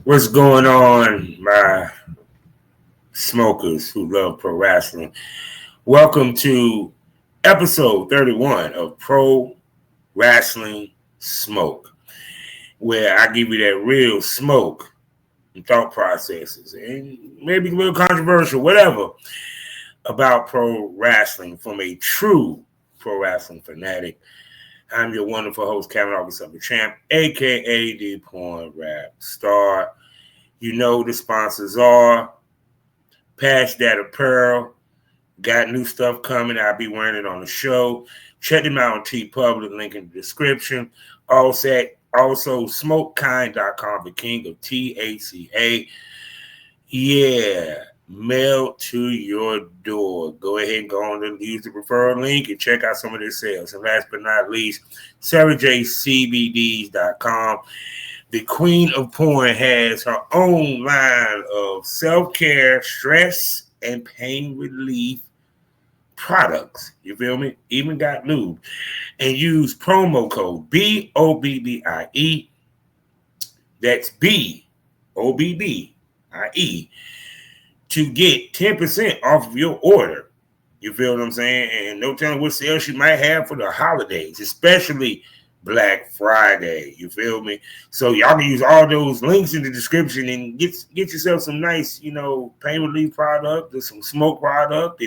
What's going on, my smokers who love pro wrestling? Welcome to episode 31 of Pro Wrestling Smoke, where I give you that real smoke and thought processes, and maybe a little controversial, whatever, about pro wrestling from a true pro wrestling fanatic. I'm your wonderful host, Kevin August of the Champ, aka the Porn Rap Star. You know the sponsors are PassDat Apparel. Got new stuff coming. I'll be wearing it on the show. Check them out on TeePublic, link in the description. Also SmokeKind.com, the king of THCA. Yeah, mail to your door. Go ahead and go on and use the referral link and check out some of their sales. And last but not least, SaraCBDs.com. The queen of porn has her own line of self-care, stress, and pain relief products. You feel me? Even got lube. And use promo code BOBBIE. That's BOBBIE to get 10% off of your order. You feel what I'm saying? And no telling what sales you might have for the holidays, especially Black Friday. You feel me? So y'all can use all those links in the description and get yourself some nice, pain relief product, or some smoke product,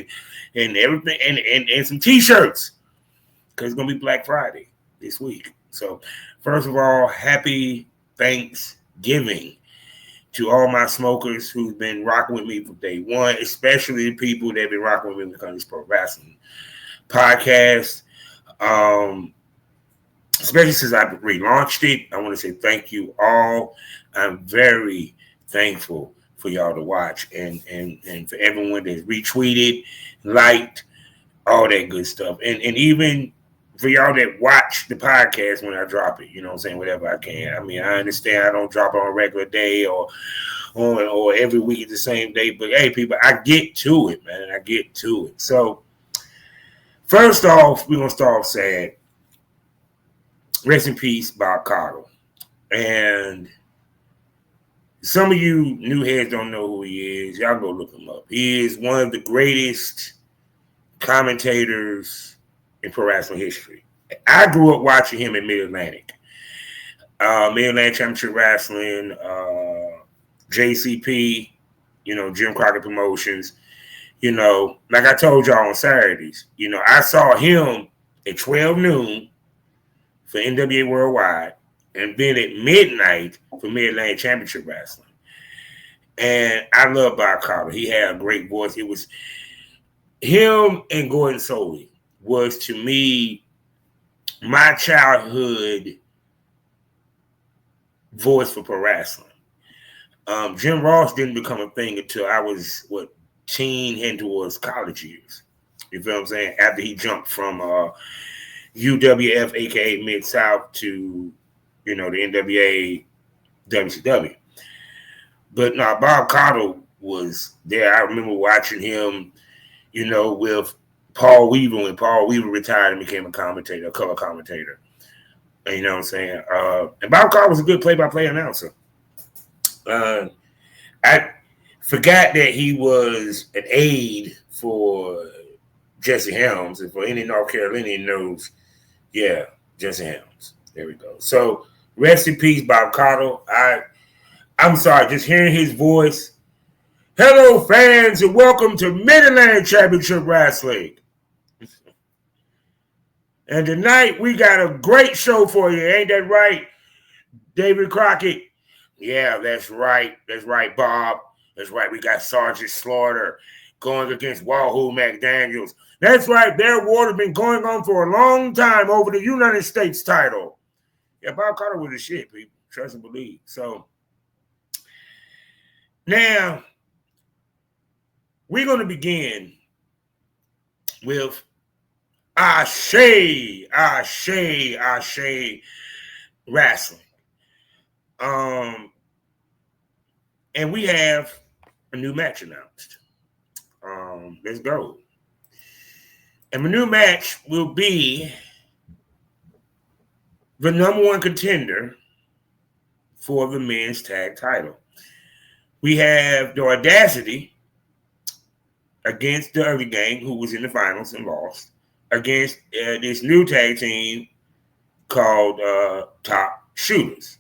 and everything, and some t-shirts, because it's gonna be Black Friday this week. So first of all, happy Thanksgiving to all my smokers who've been rocking with me from day one, especially the people that have been rocking with me because of this pro wrestling podcast. Especially since I relaunched it, I want to say thank you all. I'm very thankful for y'all to watch and for everyone that's retweeted, liked, all that good stuff. And even for y'all that watch the podcast when I drop it, whatever I can. I mean, I understand I don't drop it on a regular day or every week at the same day, but hey, people, I get to it, man. I get to it. So first off, we're going to start off saying, rest in peace, Bob Caudle. And some of you new heads don't know who he is. Y'all go look him up. He is one of the greatest commentators in pro wrestling history. I grew up watching him in Mid-Atlantic. Mid-Atlantic Championship Wrestling, JCP, Jim Crockett Promotions. Like I told y'all on Saturdays, I saw him at 12 noon for NWA Worldwide, and then at midnight for Mid-Atlantic Championship Wrestling. And I love Bob Caudle. He had a great voice. It was him and Gordon Soley was, to me, my childhood voice for pro wrestling. Jim Ross didn't become a thing until I was, teen, heading towards college years. You feel what I'm saying? After he jumped from UWF, aka Mid-South, to, the NWA, WCW. But no, Bob Caudle was there. I remember watching him, with Paul Weaver when Paul Weaver retired and became a commentator, a color commentator. And you know what I'm saying? And Bob Caudle was a good play-by-play announcer. I forgot that he was an aide for Jesse Helms, and for any North Carolinian knows, yeah, Jesse Helms. There we go. So rest in peace, Bob Caudle. I'm sorry, just hearing his voice. Hello, fans, and welcome to Mid-Atlantic Championship Wrestling. And tonight we got a great show for you. Ain't that right, David Crockett? Yeah, that's right. That's right, Bob. That's right. We got Sergeant Slaughter going against Wahoo McDaniels. That's right. Their war has been going on for a long time over the United States title. Yeah, Bob Caudle was the shit, people. Trust and believe. So now we're going to begin with ASE Wrestling. And we have a new match announced. Let's go. And the new match will be the number one contender for the men's tag title. We have the Audacity against the other gang, who was in the finals and lost, against this new tag team called Top Shooters.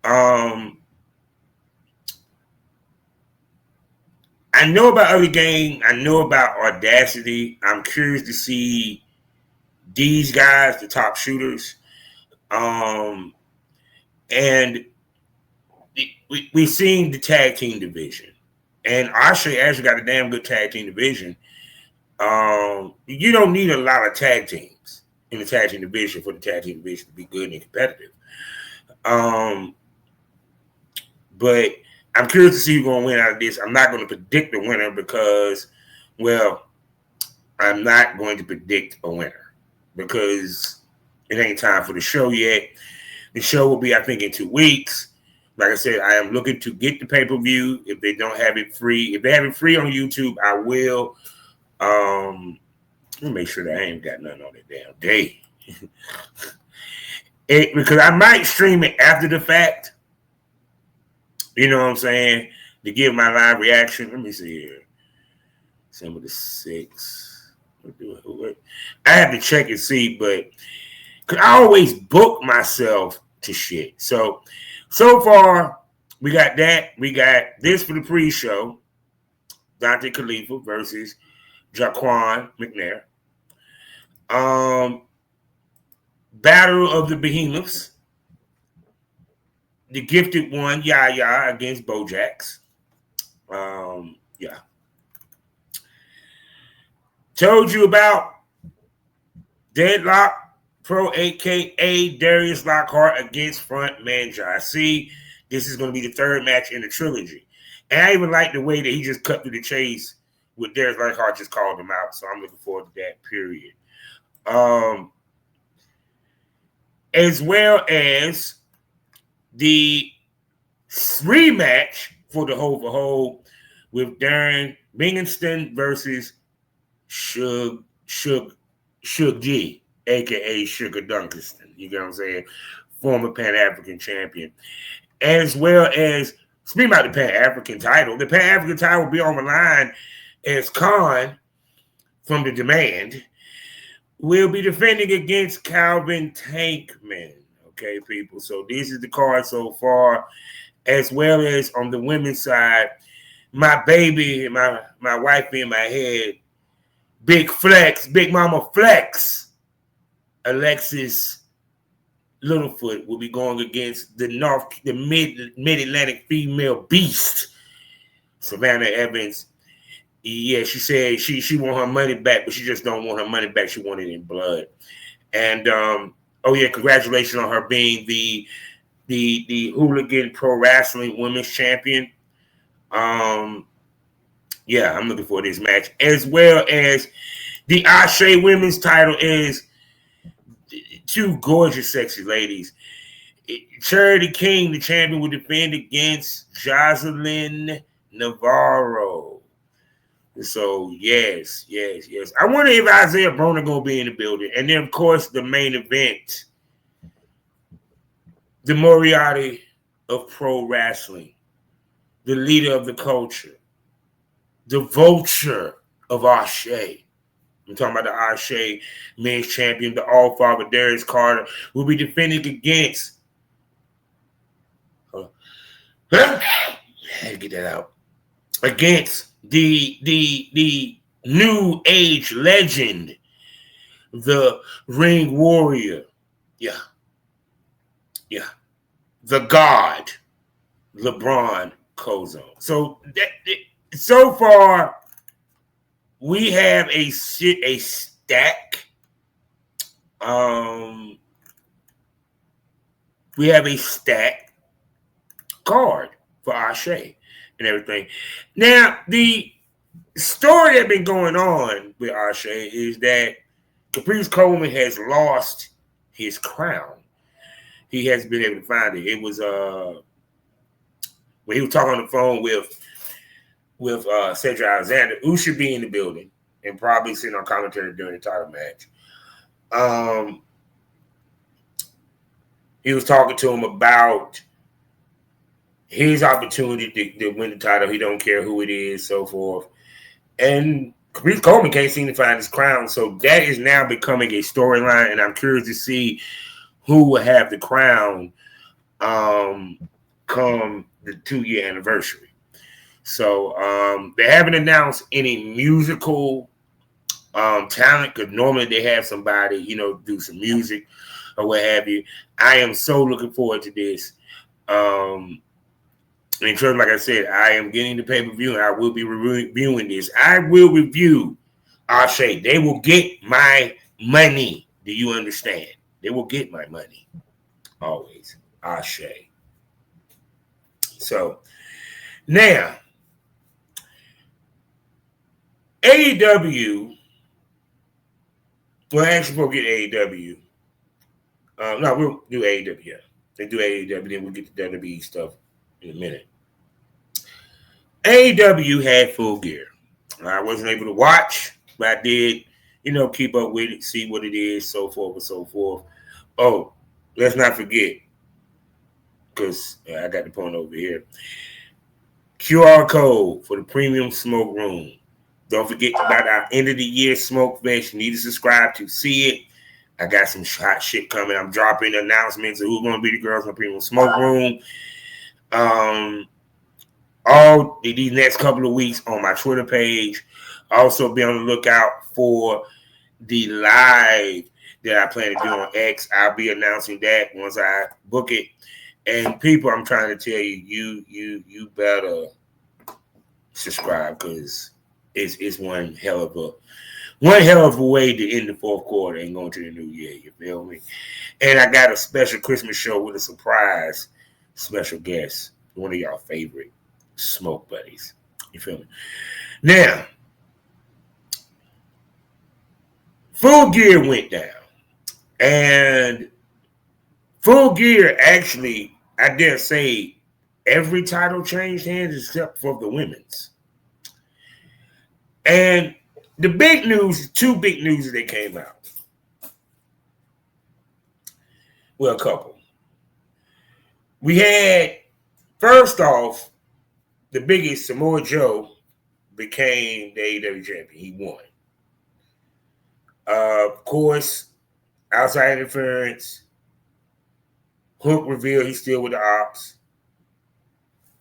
I know about other gang. I know about Audacity. I'm curious to see these guys, the Top Shooters. And we've seen the tag team division. And actually got a damn good tag team division. You don't need a lot of tag teams in the tag team division for the tag team division to be good and competitive. But I'm curious to see who's going to win out of this. I'm not going to predict the winner because, well, I'm not going to predict a winner because it ain't time for the show yet. The show will be, I think, in 2 weeks. Like I said, I am looking to get the pay-per-view. If they don't have it free, if they have it free on YouTube, I will. Let me make sure that I ain't got nothing on that damn day. Because I might stream it after the fact. You know what I'm saying? To give my live reaction. Let me see here. December the 6th. I have to check and see, but because I always book myself to shit. So far, we got that. We got this for the pre-show. Dante Khalifa versus Jaquan McNair. Battle of the Behemoths. The Gifted One, Yaya against Bojax. Yeah. Told you about Deadlock Pro, a.k.a. Darius Lockhart against Frontman Jai. See, this is going to be the third match in the trilogy. And I even like the way that he just cut through the chase with Darius Lockhart, just called him out. So I'm looking forward to that, period. As well as the rematch for the Hole for Hole with Darren Bingingston versus Shug G, a.k.a. Sugar Dunkerston. You get what I'm saying? Former Pan-African champion. As well as, speaking about the Pan-African title will be on the line as Khan from The Demand will be defending against Calvin Tankman. Okay, people. So this is the card so far. As well as on the women's side, my baby, my wife in my head, Big Flex, Big Mama Flex, Alexis Littlefoot will be going against the mid-Atlantic female beast, Savannah Evans. Yeah, she said she want her money back, but she just don't want her money back. She want it in blood. And congratulations on her being the Hooligan Pro Wrestling Women's Champion. I'm looking for this match. As well as the ASE Women's title is two gorgeous, sexy ladies. Charity King, the champion, will defend against Jocelyn Navarro. So, yes. I wonder if Isaiah Broner going to be in the building. And then, of course, the main event, the Moriarty of pro wrestling, the leader of the culture, the vulture of ASE. I'm talking about the ASE men's champion, the All-Father Darius Carter, will be defending against. I had to get that out. Against the new age legend, the Ring Warrior. Yeah. The God, LeBron Cozo. So so far, we have a stack. We have a stack card for ASE and everything. Now, the story that's been going on with ASE is that Caprice Coleman has lost his crown. He hasn't been able to find it. It was when he was talking on the phone with Cedric Alexander, who should be in the building and probably sitting on commentary during the title match. He was talking to him about his opportunity to win the title. He don't care who it is, so forth. And Chris Coleman can't seem to find his crown, so that is now becoming a storyline, and I'm curious to see who will have the crown come the 2-year anniversary. So they haven't announced any musical talent, because normally they have somebody, do some music or what have you. I am so looking forward to this. In terms, like I said, I am getting the pay-per-view, and I will be reviewing this. I will review ASE. They will get my money. Do you understand? They will get my money. Always. ASE. So, now, AEW, well, actually, we'll get AEW. No, we'll do AEW, yeah. They do AEW, then we'll get the WWE stuff in a minute. AEW had Full Gear. I wasn't able to watch, but I did, keep up with it, see what it is, so forth and so forth. Oh, let's not forget, because I got the point over here. QR code for the Premium Smoke Room. Don't forget about our end of the year Smoke Fest. You need to subscribe to see it. I got some hot shit coming. I'm dropping announcements of who's going to be the girls in the Premium Smoke Room. All these next couple of weeks on my Twitter page. Also be on the lookout for the live that I plan to do on X. I'll be announcing that once I book it. And people, I'm trying to tell you, you better subscribe, because it's one hell of a way to end the fourth quarter and go into the new year. You feel me? And I got a special Christmas show with a surprise special guest, one of y'all favorite smoke buddies. You feel me? Now, Full Gear went down. And Full Gear, actually, I dare say every title changed hands except for the women's. And the big news, two big news that came out. Well, a couple. We had, first off, the biggest, Samoa Joe became the AEW champion. He won. Of course, outside interference, Hook revealed he's still with the Ops,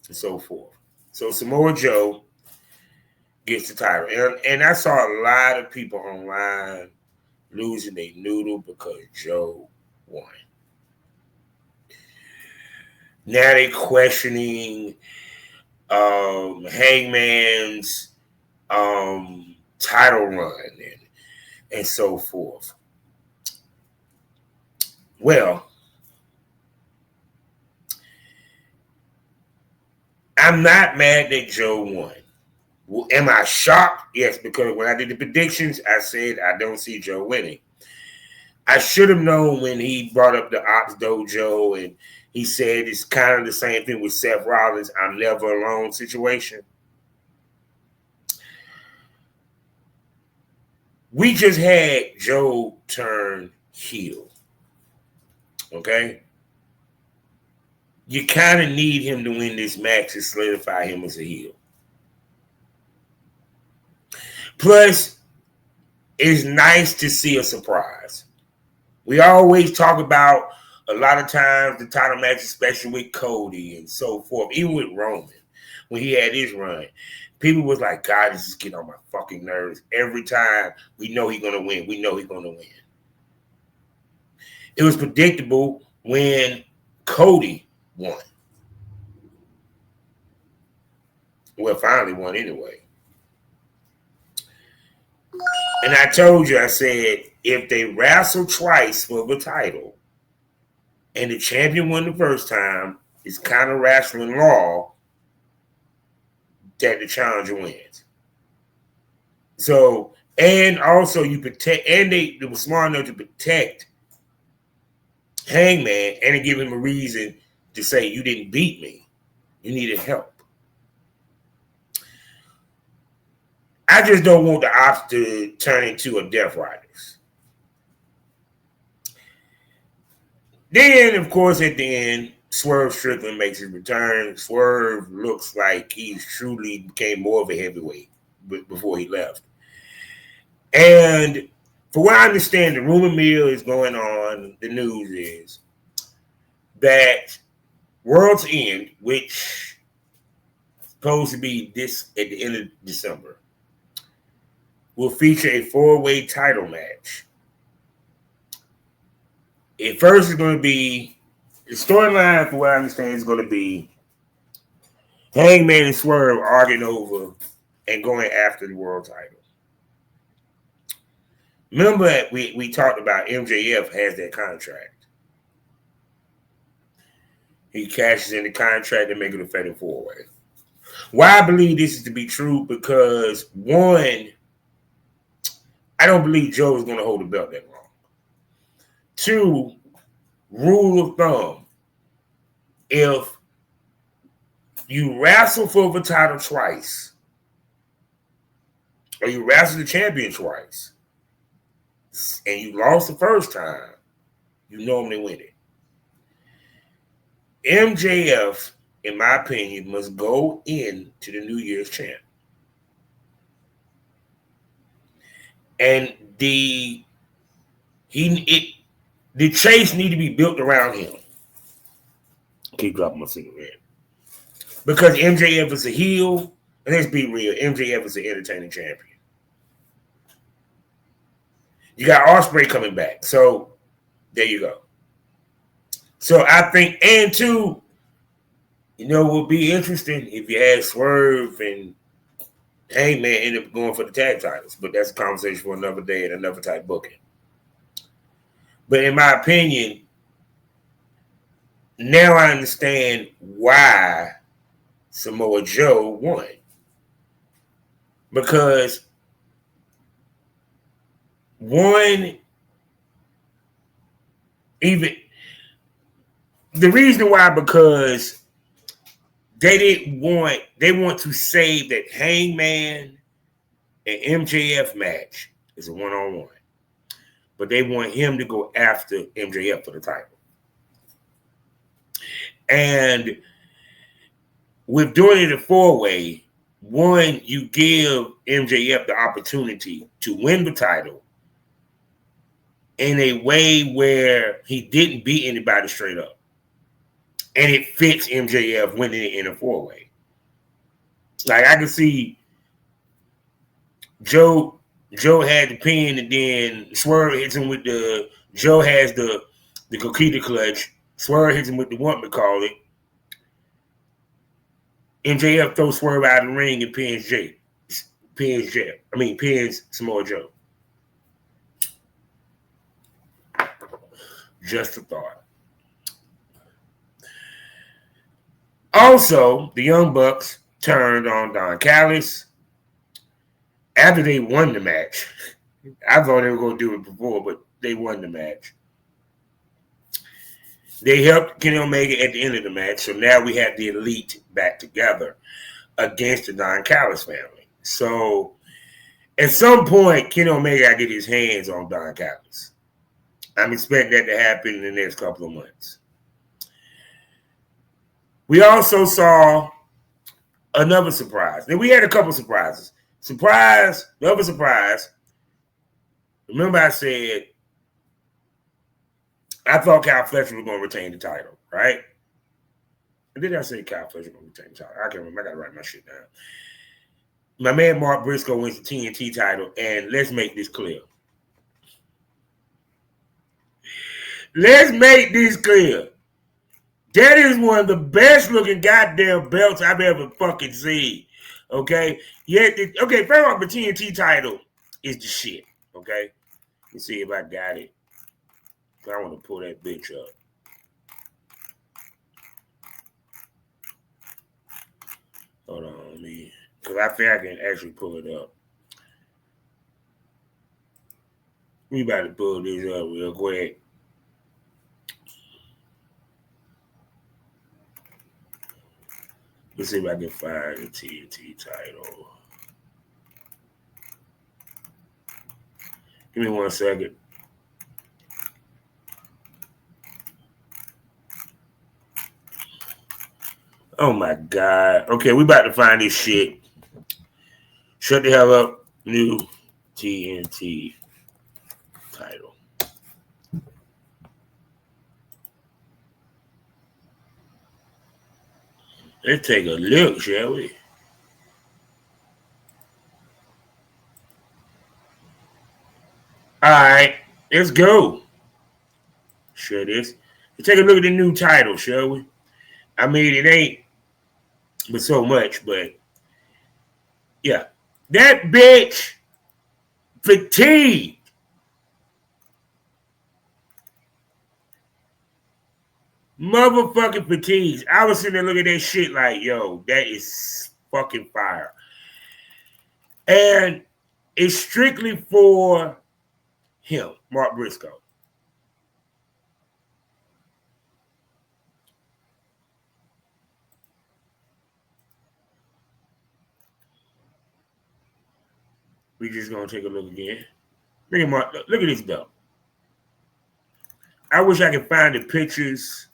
and so forth. So Samoa Joe gets the title. And I saw a lot of people online losing their noodle because Joe won. Now they questioning Hangman's title run and so forth. Well, I'm not mad that Joe won. Well, am I shocked? Yes, because when I did the predictions, I said I don't see Joe winning. I should have known when he brought up the Ops Dojo and he said it's kind of the same thing with Seth Rollins, I'm never alone situation. We just had Joe turn heel. Okay? You kind of need him to win this match to solidify him as a heel. Plus, it's nice to see a surprise. We always talk about a lot of times the title match, especially with Cody and so forth, even with Roman, when he had his run. People was like, God, this is getting on my fucking nerves. Every time we know he's going to win. We know he's going to win. It was predictable when Cody won. Well, finally won anyway. And I told you, I said, if they wrestle twice for the title and the champion won the first time, it's kind of wrestling law that the challenger wins. So, and also you protect, and they were smart enough to protect Hangman and to give him a reason to say, you didn't beat me. You needed help. I just don't want the Ops to turn into a Death Riders. Then, of course, at the end, Swerve Strickland makes his return. Swerve looks like he's truly became more of a heavyweight before he left. And for what I understand, the rumor mill is going on. The news is that World's End, which is supposed to be this at the end of December, will feature a 4-way title match. At first, it's going to be the storyline. For what I understand, is going to be Hangman and Swerve arguing over and going after the world title. Remember, we talked about MJF has that contract. He cashes in the contract and make it a fatal 4-way. Why I believe this is to be true? Because one, I don't believe Joe is going to hold the belt that long. Two, rule of thumb: if you wrestle for the title twice, or you wrestle the champion twice, and you lost the first time, you normally win it. MJF, in my opinion, must go into the New Year's champ. And the chase need to be built around him. Keep dropping my cigarette. Because MJF is a heel, and let's be real, MJF is an entertaining champion. You got Ospreay coming back. So there you go. So I think, and two, it would be interesting if you had Swerve and Hangman end up going for the tag titles. But that's a conversation for another day and another type booking. But in my opinion, now I understand why Samoa Joe won. Because one, even the reason why, because they want to save that Hangman and MJF match is a one-on-one. But they want him to go after MJF for the title. And with doing it a 4-way, one, you give MJF the opportunity to win the title in a way where he didn't beat anybody straight up. And it fits MJF winning it in a 4-way. Like, I can see Joe had the pin, and then Swerve hits him with Joe has the Coquita clutch. Swerve hits him with the whatchamacallit. MJF throws Swerve out of the ring and pins Samoa Joe. Just a thought. Also, the Young Bucks turned on Don Callis after they won the match. I thought they were going to do it before, but they won the match. They helped Kenny Omega at the end of the match, so now we have the Elite back together against the Don Callis family. So, at some point, Kenny Omega got to get his hands on Don Callis. I'm expecting that to happen in the next couple of months. We also saw another surprise. Then we had a couple of surprises. The other surprise, remember I said I thought Kyle Fletcher was going to retain the title, right? And did I say Kyle Fletcher was going to retain the title? I can't remember. I got to write my shit down. My man Mark Briscoe wins the TNT title, and let's make this clear. Let's make this clear. That is one of the best looking goddamn belts I've ever fucking seen. Okay? Yeah, okay, first off, the TNT title is the shit. Okay? Let's see if I got it. I want to pull that bitch up. Hold on, me. Because I think I can actually pull it up. We about to pull this up real quick. Let's see if I can find the TNT title. Give me 1 second. Oh my God. Okay, we about to find this shit. Shut the hell up. New TNT title. Let's take a look, shall we? All right, let's go. Sure this. Let's take a look at the new title, shall we? I mean, it ain't but so much, but yeah. That bitch fatigued. Motherfucking fatigues. I was sitting there looking at that shit like, yo, that is fucking fire. And it's strictly for him, Mark Briscoe. We just gonna take a look again. Look at Mark. Look at this though. I wish I could find the pictures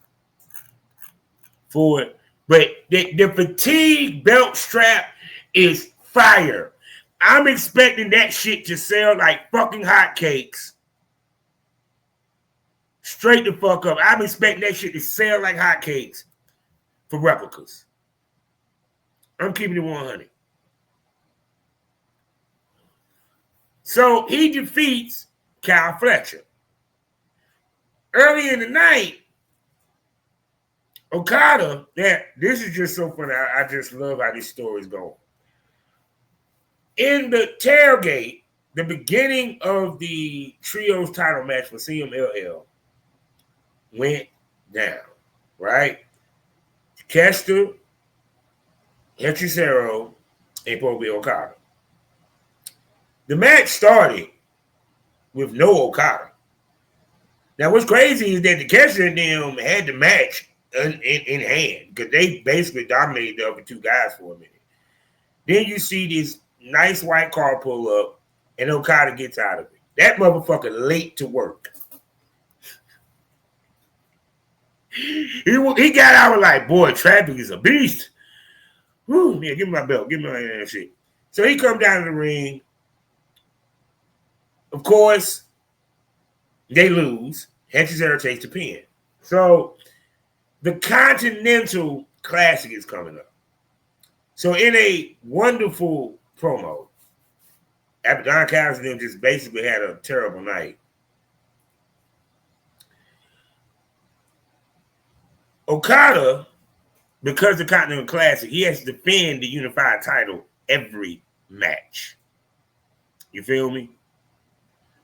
for it, but the fatigue belt strap is fire. I'm expecting that shit to sell like fucking hotcakes. Straight the fuck up. I'm expecting that shit to sell like hotcakes for replicas. I'm keeping it 100. So he defeats Kyle Fletcher. Early in the night, Okada, this is just so funny. I just love how this story's going. In the tailgate, the beginning of the trios title match for CMLL went down, right? Kester, Hechicero, and Pobi Okada. The match started with no Okada. Now, what's crazy is that the Kester and them had the match in hand because they basically dominated the other two guys for a minute. Then you see this nice white car pull up, and Okada gets out of it. That motherfucker late to work. He got out like, boy, traffic is a beast. Whew, yeah, give me my belt. Give me my shit. So he come down to the ring. Of course, they lose. Hechicero takes the pin. So the Continental Classic is coming up. So in a wonderful promo, after Don Callis and them just basically had a terrible night, Okada, because the Continental Classic, he has to defend the unified title every match. You feel me?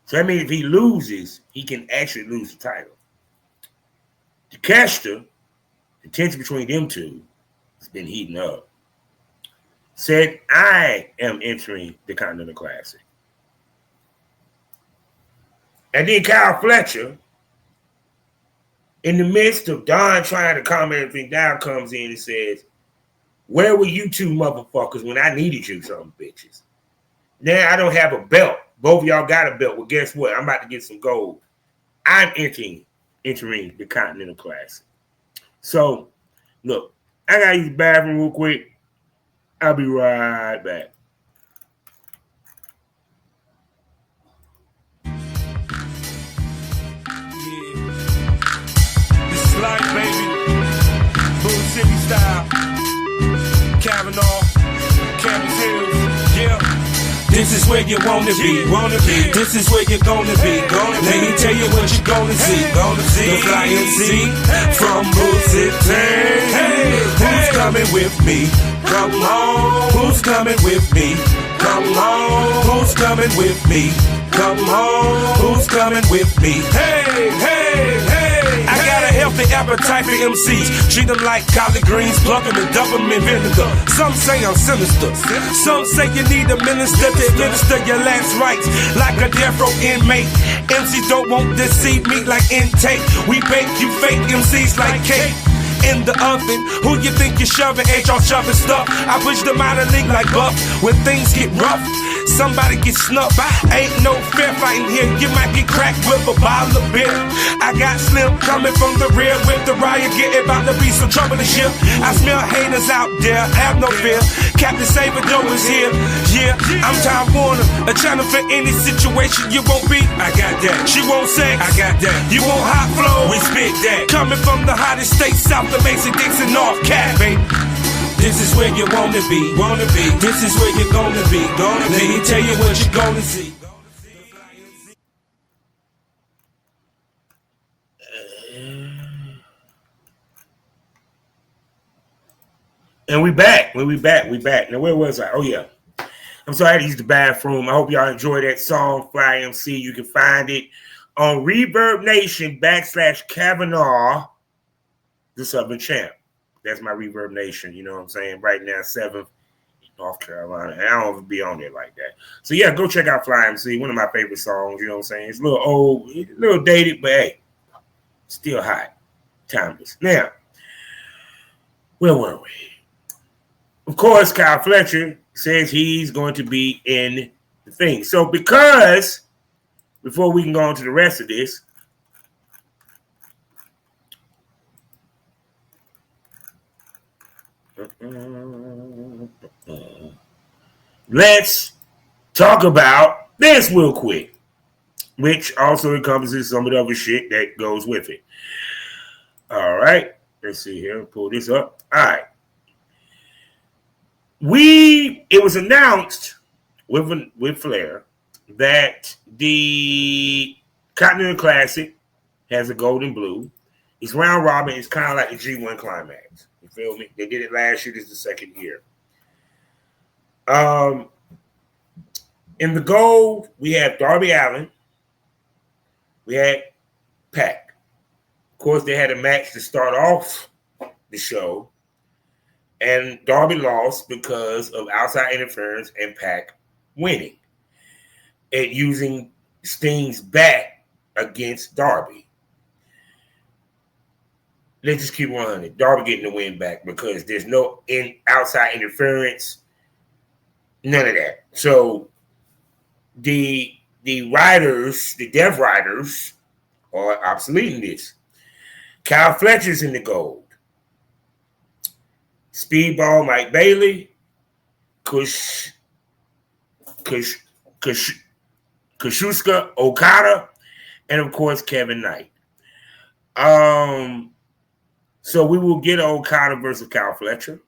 So that means if he loses, he can actually lose the title. The Kester, the tension between them two has been heating up. Said, I am entering the Continental Classic. And then Kyle Fletcher, in the midst of Don trying to calm everything down, comes in and says, where were you two motherfuckers when I needed you, some bitches? Now I don't have a belt. Both of y'all got a belt. Well, guess what? I'm about to get some gold. I'm entering the Continental Classic. So, look, I got to use the bathroom real quick. I'll be right back. This is life, baby. Bull City style. Kavanaugh. Campbell's Hills. Yeah. This is where you wanna be, This is where you're gonna be, Let me tell you what you're gonna see, The Fly MC from Bull City. Hey, who's coming with me? Come on, who's coming with me? Come on, who's coming with me? Come on, who's coming with me? Hey, hey, hey. I got a healthy appetite for MCs. Treat them like collard greens, plug them and dump them in vinegar. Some say I'm sinister. Some say you need a minister to administer your last rites like a death row inmate. MCs don't want to see meat like intake. We bake you fake MCs like cake. in the oven. Who you think you're shoving? Ain't y'all shoving stuff? I push them out of league like Buff. When things get rough, somebody get snuffed. Ain't no fair fighting here. You might get cracked with a bottle of beer. I got Slim coming from the rear with the riot getting about to be some trouble this year. I smell haters out there, have no fear. Captain Saberdo is here. Yeah, I'm Time Warner, a channel for any situation you won't be. I got that. She won't sex. I got that. You want hot flow? We spit that. Coming from the hottest state, south of Mason-Dixon, North Cat, baby. This is where you wanna be, wanna be. This is where you're gonna be, gonna be. Let me tell you what you're gonna see. And we back. We back. Now, where was I? Oh, yeah. I'm sorry I had to use the bathroom. I hope y'all enjoy that song, Fly MC. You can find it on Reverb Nation / Kavanaugh, the Southern Champ. That's my Reverb Nation. You know what I'm saying? Right now, 7th, North Carolina. And I don't even be on there like that. So, yeah, go check out Fly MC. One of my favorite songs. You know what I'm saying? It's a little old, a little dated, but hey, still hot. Timeless. Now, where were we? Of course, Kyle Fletcher says he's going to be in the thing. So because, before we can go on to the rest of this, let's talk about this real quick, which also encompasses some of the other shit that goes with it. All right. Let's see here. Pull this up. All right. It was announced with Flair that the Continental Classic has a gold and blue. It's round robin. It's kind of like the G1 Climax. You feel me? They did it last year. This is the second year. In the gold, we have Darby Allin. We had Pac. Of course, they had a match to start off the show. And Darby lost because of outside interference and Pac winning and using Sting's bat against Darby. Let's just keep 100. Darby getting the win back because there's no outside interference, none of that. So the riders, the Death Riders, are obsolete in this. Kyle Fletcher's in the gold. Speedball Mike Bailey, Kushka Okada, and of course Kevin Knight. So we will get Okada versus Kyle Fletcher.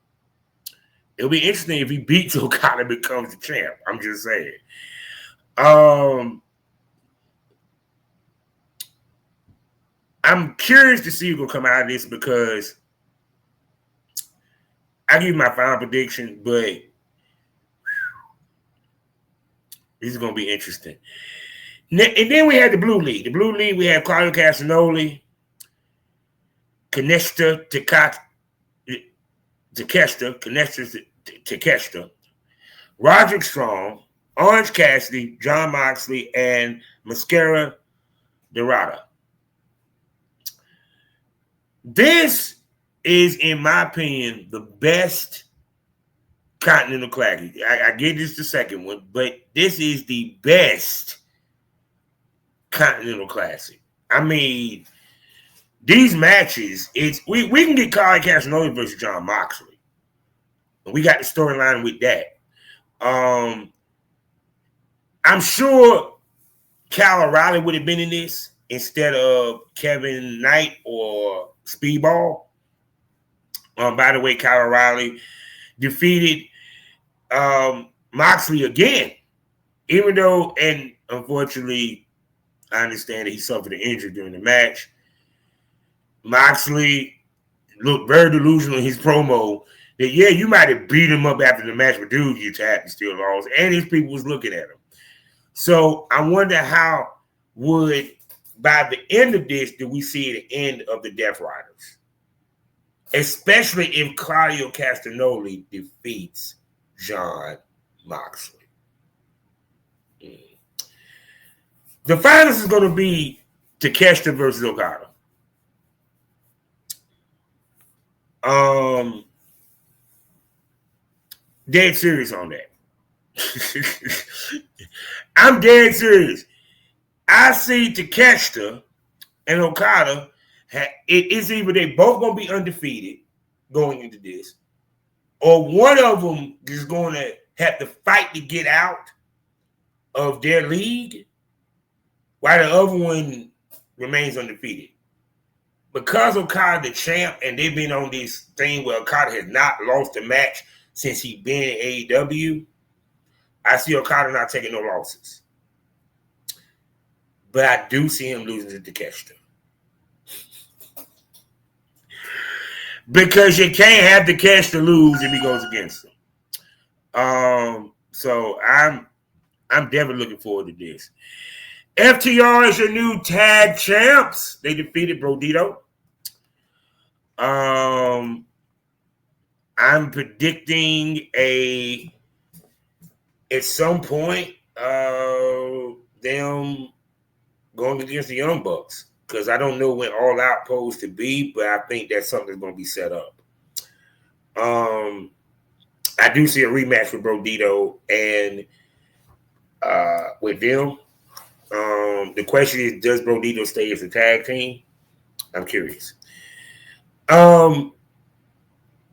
It'll be interesting if he beats Okada and becomes the champ. I'm just saying. I'm curious to see who will come out of this because I give you my final prediction, but this is going to be interesting. And then we had the Blue League. The Blue League, we have Claudio Castagnoli, Kaneshita Takeshita, Roderick Strong, Orange Cassidy, Jon Moxley, and Mascara Dorada. This is, in my opinion, the best Continental Classic. I give this the second one, but this is the best Continental Classic. I mean, these matches, we can get Claudio Castagnoli versus Jon Moxley. We got the storyline with that. I'm sure Kyle O'Reilly would have been in this instead of Kevin Knight or Speedball. By the way, Kyle O'Reilly defeated Moxley again, even though, and unfortunately, I understand that he suffered an injury during the match. Moxley looked very delusional in his promo that, yeah, you might have beat him up after the match, but dude, you tapped and still lost. And his people was looking at him. So I wonder how would, by the end of this, do we see the end of the Death Riders? Especially if Claudio Castagnoli defeats Jon Moxley. The finals is going to be Takeshita versus Okada. Dead serious on that. I'm dead serious. I see Takeshita and Okada. It's either they both gonna be undefeated going into this, or one of them is going to have to fight to get out of their league, while the other one remains undefeated. Because Okada the champ, and they've been on this thing where Okada has not lost a match since he's been in AEW, I see Okada not taking no losses. But I do see him losing to Takeshita. Because you can't have Takeshita lose if he goes against him. So I'm definitely looking forward to this. FTR is your new tag champs. They defeated Brodito. I'm predicting at some point them going against the Young Bucks, because I don't know when All Out posed to be, but I think that's something that's going to be set up. I do see a rematch with Brodito and with them. The question is, does Brodito stay as a tag team? I'm curious. The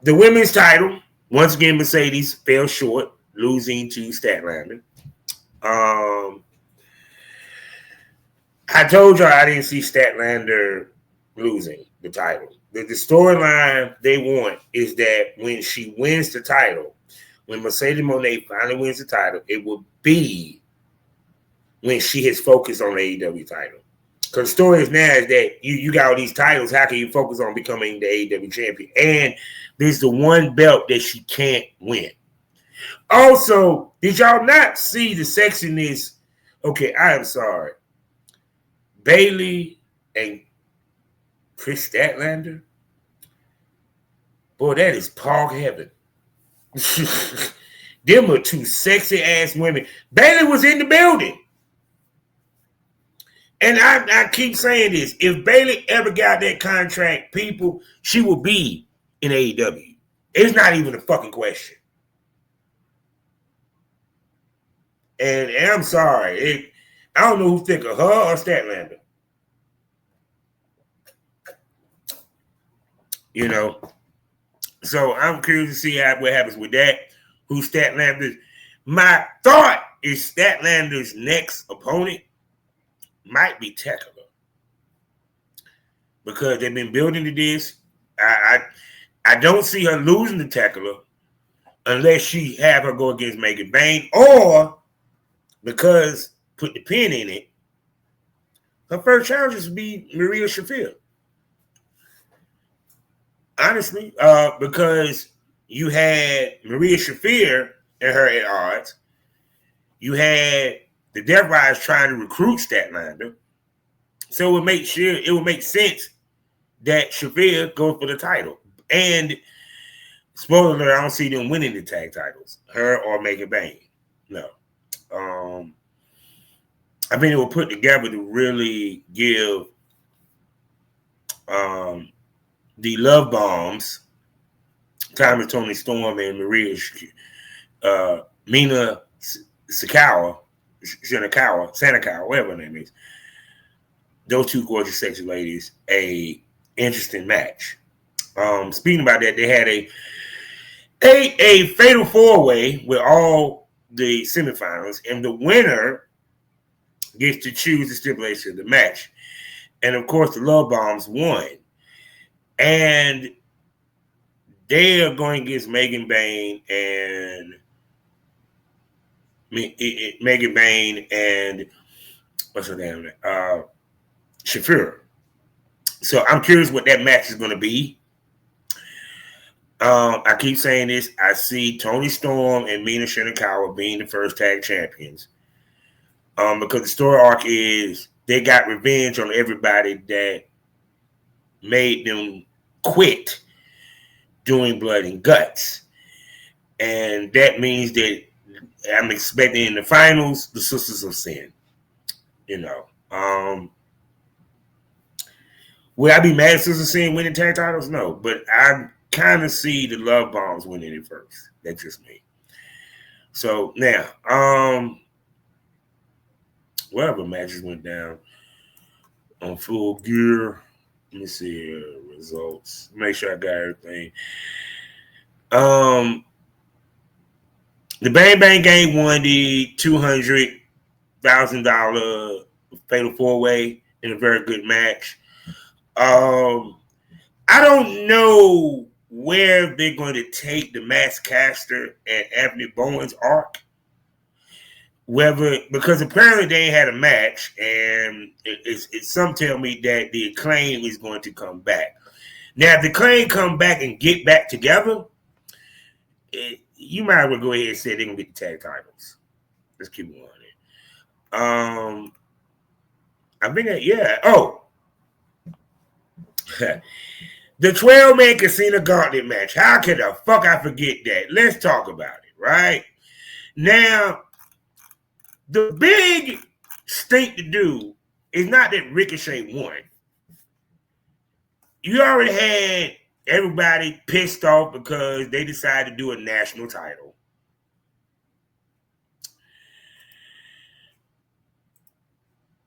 women's title, once again, Mercedes fell short, losing to Statlander. I told y'all I didn't see Statlander losing the title. The storyline they want is that when she wins the title, when Mercedes Moné finally wins the title, it will be when she has focused on the AEW title. Because the story is now is that you got all these titles, how can you focus on becoming the AEW champion? And there's the one belt that she can't win. Also, did y'all not see the sexiness? Okay, I am sorry. Bayley and Chris Statlander? Boy, that is Pog heaven. Them are two sexy ass women. Bayley was in the building. And I keep saying this. If Bayley ever got that contract, people, she will be in AEW. It's not even a fucking question. And I'm sorry. I don't know who's thicker, her or Statlander. You know. So I'm curious to see what happens with that. Who Statlander's. My thought is Statlander's next opponent might be Tekla. Because they've been building to this. I don't see her losing to Tekla unless she have her go against Megan Bayne, or because, put the pin in it, her first challenge would be Maria Shafir. Honestly, because you had Maria Shafir and her at odds. You had the Death Riders trying to recruit Statlander. So it would make sense that Shafir goes for the title. And spoiler alert, I don't see them winning the tag titles. Her or Megan Bayne. No. I mean, it was put together to really give the Love Bombs, Tommy Tony Storm and Maria Mina Sanakawa, whatever her name is. Those two gorgeous, sexy ladies, a interesting match. Speaking about that, they had a fatal four-way with all the semifinals, and the winner gets to choose the stipulation of the match. And of course, the Love Bombs won. And they are going against Megan Bayne and what's her name? Shafir. So I'm curious what that match is going to be. I keep saying this. I see Tony Storm and Mina Shinakawa being the first tag champions. Because the story arc is they got revenge on everybody that made them quit doing Blood and Guts. And that means that I'm expecting in the finals the Sisters of Sin. You know. Will I be mad at Sisters of Sin winning tag titles? No. But I'm kind of see the Love Bombs winning it first. That's just me. So now, whatever matches went down on Full Gear. Let me see results. Make sure I got everything. The Bang Bang Gang won the $200,000 Fatal 4-Way in a very good match. I don't know where they're going to take the Max Caster and Anthony Bowen's arc. Whether, because apparently they ain't had a match, and some tell me that the Acclaim is going to come back. Now, if the Acclaim come back and get back together, you might as well go ahead and say they're going to get the tag titles. Let's keep going. I think that, yeah. Oh. The 12-man Casino Gauntlet match. How could the fuck I forget that? Let's talk about it, right? Now, the big thing to do is not that Ricochet won. You already had everybody pissed off because they decided to do a national title.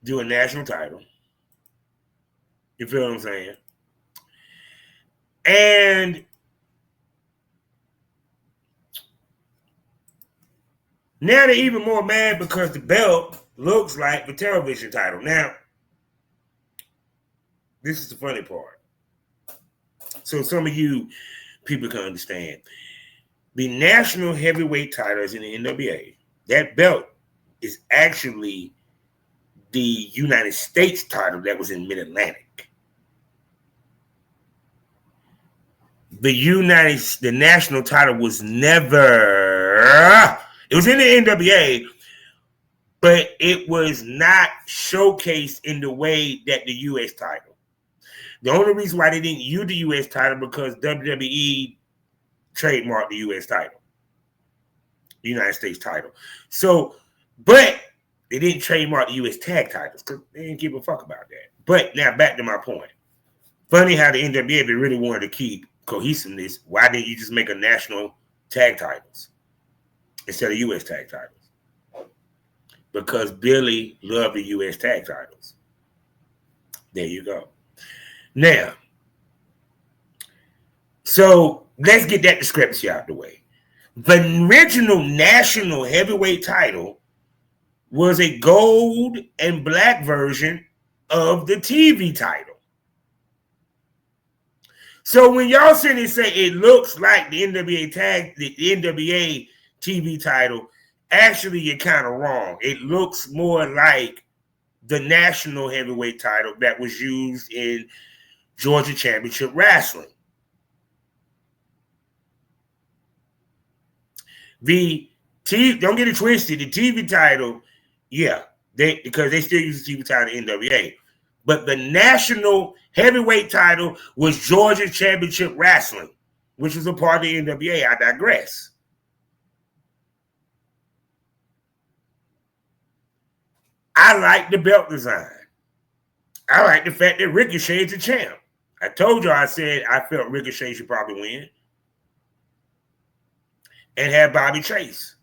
Do a national title. You feel what I'm saying? And now they're even more mad because the belt looks like the television title. Now, this is the funny part. So some of you people can understand. The national heavyweight titles in the NWA, that belt is actually the United States title that was in Mid-Atlantic. The national title was never, it was in the NWA, but it was not showcased in the way that the U.S. title. The only reason why they didn't use the U.S. title because WWE trademarked the U.S. title, the United States title. So, but they didn't trademark the U.S. tag titles because they didn't give a fuck about that. But now back to my point. Funny how the NWA, they really wanted to keep cohesiveness. Why didn't you just make a national tag titles instead of U.S. tag titles? Because Billy loved the U.S. tag titles. There you go. Now, so let's get that discrepancy out of the way. The original national heavyweight title was a gold and black version of the TV title. So when y'all sit and say it looks like the NWA TV title, actually you're kind of wrong. It looks more like the national heavyweight title that was used in Georgia Championship Wrestling. Don't get it twisted, the TV title, yeah, because they still use the TV title in NWA. But the national heavyweight title was Georgia Championship Wrestling, which was a part of the NWA. I digress. I like the belt design. I like the fact that Ricochet is the champ. I told you, I said I felt Ricochet should probably win and have Bobby chase.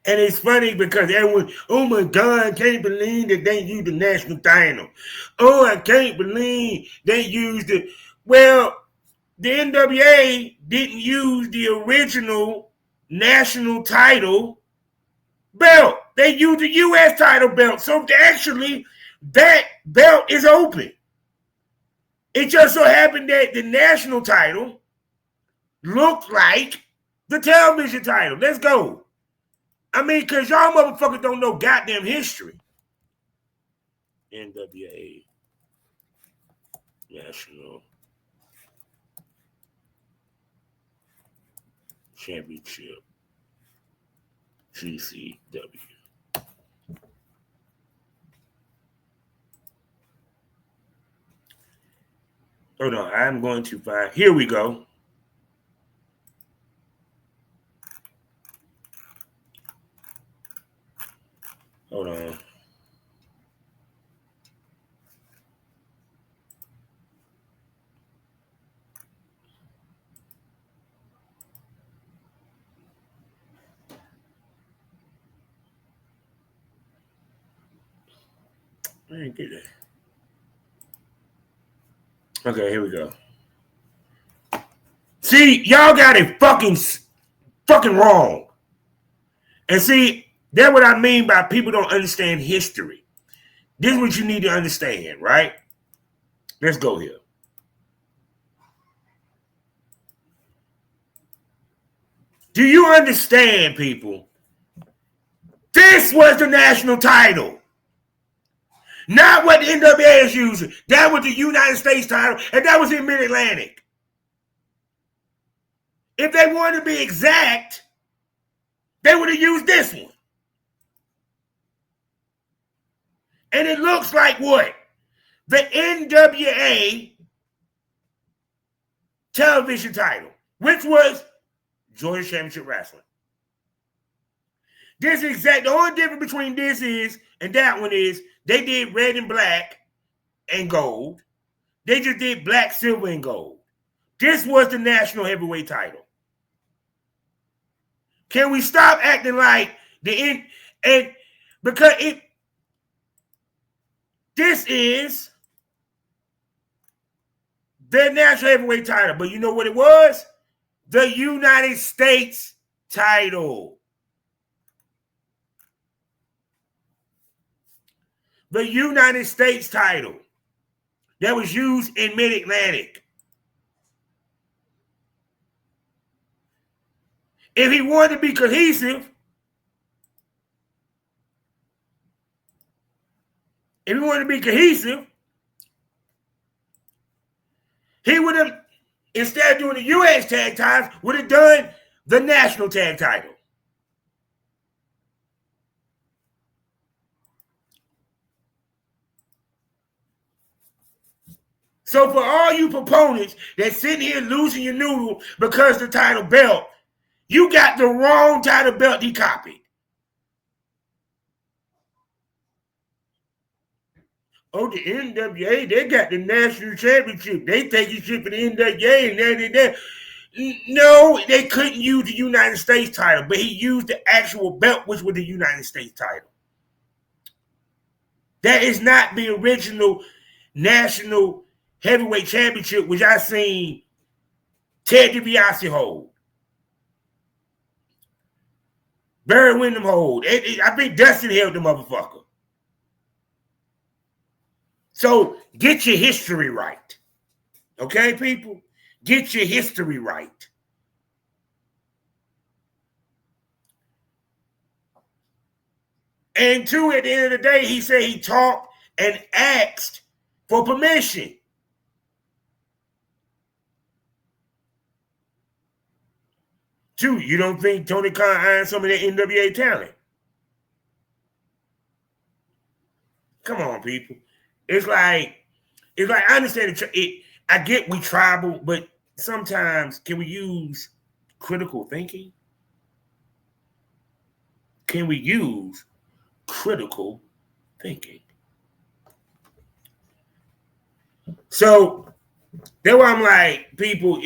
And it's funny because everyone, oh my God, I can't believe that they used the national title. Oh, I can't believe they used it. Well, the NWA didn't use the original national title belt. They used the U.S. title belt. So actually, that belt is open. It just so happened that the national title looked like the television title. Let's go. I mean, because y'all motherfuckers don't know goddamn history. NWA National Championship GCW. Hold on, I'm going to find, here we go. Hold on. I didn't get that. Okay, here we go. See, y'all got it fucking wrong. And see, that's what I mean by people don't understand history. This is what you need to understand, right? Let's go here. Do you understand, people? This was the national title. Not what the NWA is using. That was the United States title, and that was in Mid-Atlantic. If they wanted to be exact, they would have used this one. And it looks like what? The NWA television title, which was Georgia Championship Wrestling. This is exact. The only difference between this is and that one is they did red and black and gold. They just did black, silver, and gold. This was the national heavyweight title. Can we stop acting like because this is the national heavyweight title, but you know what it was? The United States title. The United States title that was used in Mid-Atlantic. If he wanted to be cohesive, he would have, instead of doing the U.S. tag titles, would have done the national tag title. So for all you proponents that sitting here losing your noodle because the title belt, you got the wrong title belt he copied. Oh, the NWA, they got the national championship. They taking shit for the NWA and that. No, they couldn't use the United States title, but he used the actual belt, which was the United States title. That is not the original national heavyweight championship, which I seen Ted DiBiase hold. Barry Windham hold. I think Dustin held the motherfucker. So get your history right. Okay, people? Get your history right. And two, at the end of the day, he said he talked and asked for permission. Two, you don't think Tony Khan ironed some of that NWA talent? Come on, people. It's like I understand it. I get we tribal, but sometimes can we use critical thinking? Can we use critical thinking? So that's why I'm like, people,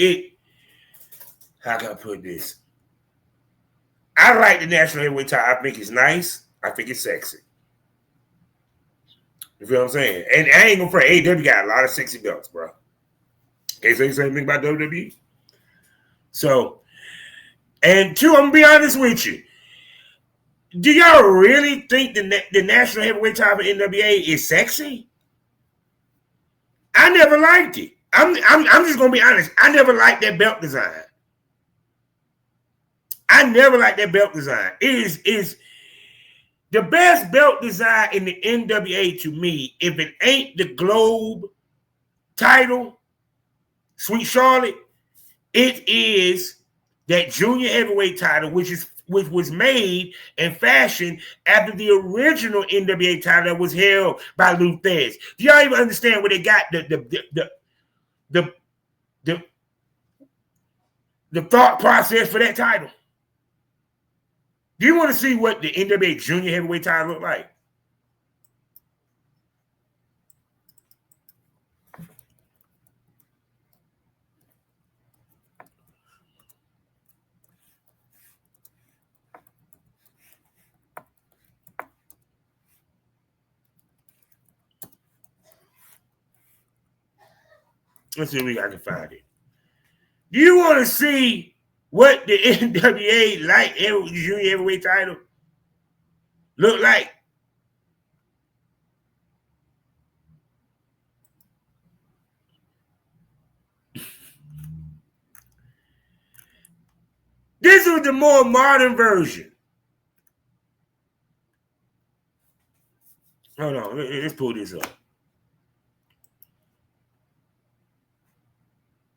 how can I put this? I like the national heavyweight title. I think it's nice. I think it's sexy. You feel what I'm saying? And I ain't gonna front. AEW got a lot of sexy belts, bro. Can't say the same thing about WWE. So, and two, I'm gonna be honest with you. Do y'all really think the national heavyweight title for NWA is sexy? I never liked it. I'm just gonna be honest. I never liked that belt design. It is the best belt design in the NWA to me. If it ain't the Globe title, Sweet Charlotte, it is that junior heavyweight title, which was made and fashioned after the original NWA title that was held by Lou Thesz. Do y'all even understand where they got the thought process for that title? Do you want to see what the NWA junior heavyweight title looked like? Let's see if I can find it. Do you want to see what the NWA light junior heavyweight title look like? This was the more modern version. Hold on, let's pull this up.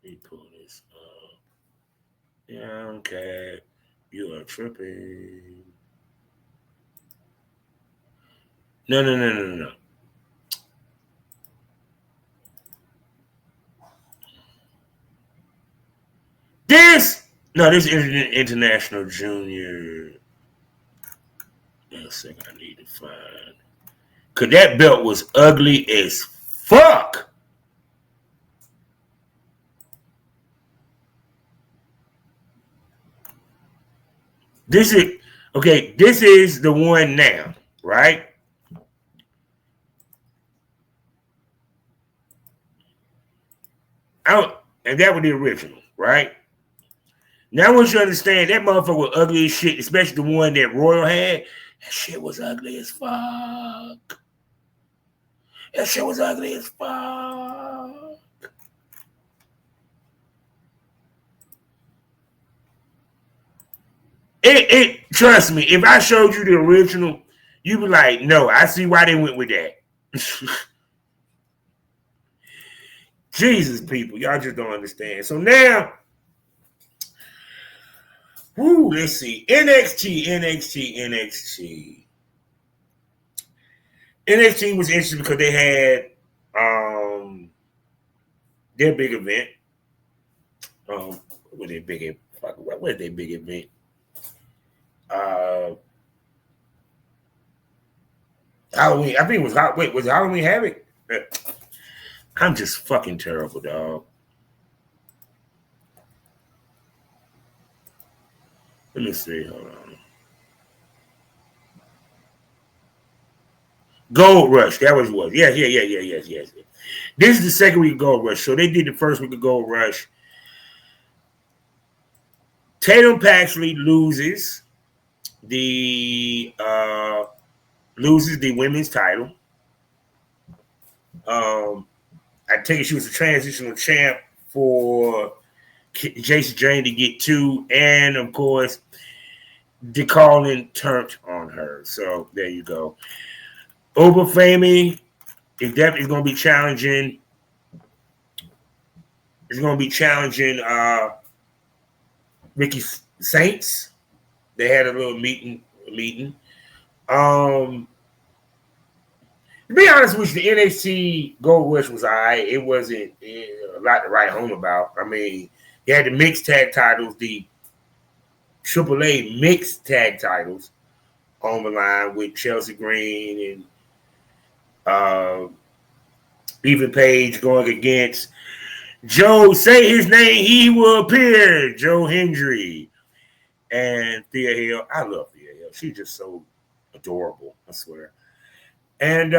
Let me pull this up. Yeah, okay. You are tripping. No. This is International Junior. One second, I need to find. Cause that belt was ugly as fuck. This is the one now, right? And that was the original, right? Now, once you understand, that motherfucker was ugly as shit, especially the one that Royal had. That shit was ugly as fuck. That shit was ugly as fuck. Trust me, if I showed you the original, you'd be like, no, I see why they went with that. Jesus, people, y'all just don't understand. So now, let's see. NXT. NXT was interesting because they had their big event. What was their big event? Halloween. I think it was was it Halloween Havoc? I'm just fucking terrible, dog. Let me see. Hold on. Gold Rush. That was what. Yes. This is the second week of Gold Rush. So they did the first week of Gold Rush. Tatum Paxley loses the women's title. I take it she was a transitional champ for Jason Jane to get to, and of course, DeCarlin turned on her. So there you go. Obafemi is definitely going to be challenging. It's going to be challenging Ricky Saints. They had a little meeting. To be honest with you, the NXT Gold Rush was all right. It wasn't a lot to write home about. I mean, you had the mixed tag titles, the AAA mixed tag titles on the line with Chelsea Green and Ethan Page going against Joe, say his name, he will appear, Joe Hendry and Thea Hill. I love Thea Hill. She's just so adorable, I swear. And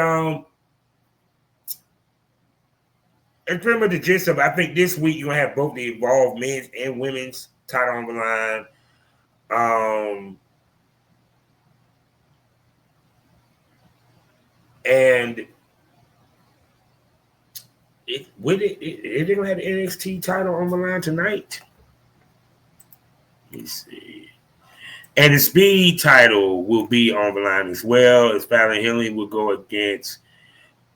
pretty much the gist of it. I think this week you're going to have both the Evolved men's and women's title on the line. And is they going to have the NXT title on the line tonight? Let me see. And the Speed title will be on the line as well, as Fallon Henley will go against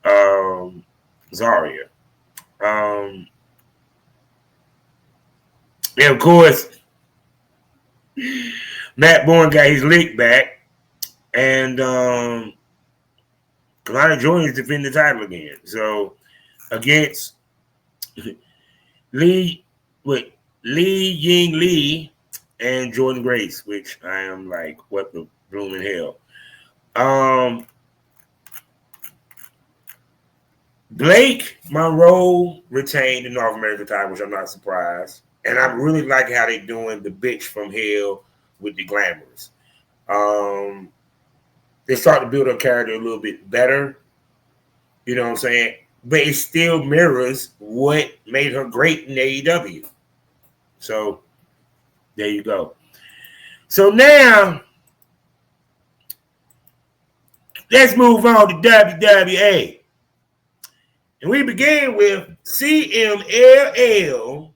Zarya. And of course, Matt Bourne got his lick back, and Kalani Jordan is defending the title again. So against Li Ying Lee and Jordan Grace, which I am like, what the blooming hell. Blake Monroe retained the North American title, which I'm not surprised. And I really like how they're doing the bitch from hell with the glamours. They start to build a character a little bit better. You know what I'm saying? but it still mirrors what made her great in AEW. So there you go. So now let's move on to WWE. And we begin with CMLL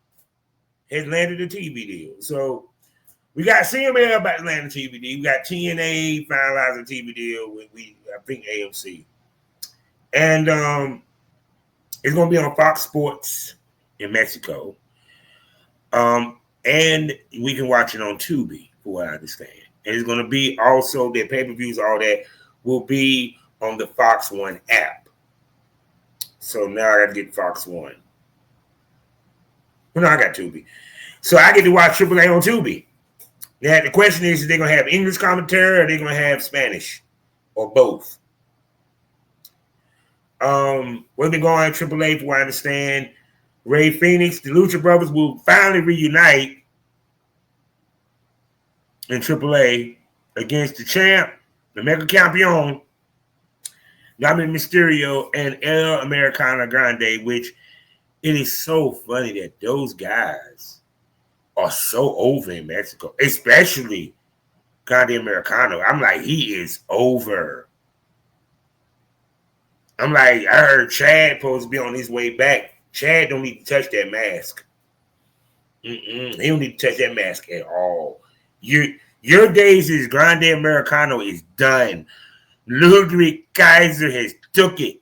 has landed a TV deal. So we got CMLL about to land a TV deal. We got TNA finalizing a TV deal with I think AMC. And it's going to be on Fox Sports in Mexico. And we can watch it on Tubi, for what I understand. And it's going to be also, their pay-per-views, all that, will be on the Fox One app. So now I got to get Fox One. Well, no, I got Tubi. So I get to watch AAA on Tubi. Now, the question is they going to have English commentary or are they going to have Spanish? Or both? What's been going on at AAA, from what I understand, Ray Phoenix, the Lucha Brothers will finally reunite in AAA against the champ, the Mega Campeon, Dominic Mysterio, and El Americano Grande, which it is so funny that those guys are so over in Mexico, especially Grande Americano. I'm like, he is over. I'm like, I heard Chad supposed to be on his way back. Chad don't need to touch that mask. He don't need to touch that mask at all. Your days as Grande Americano is done. Ludwig Kaiser has took it.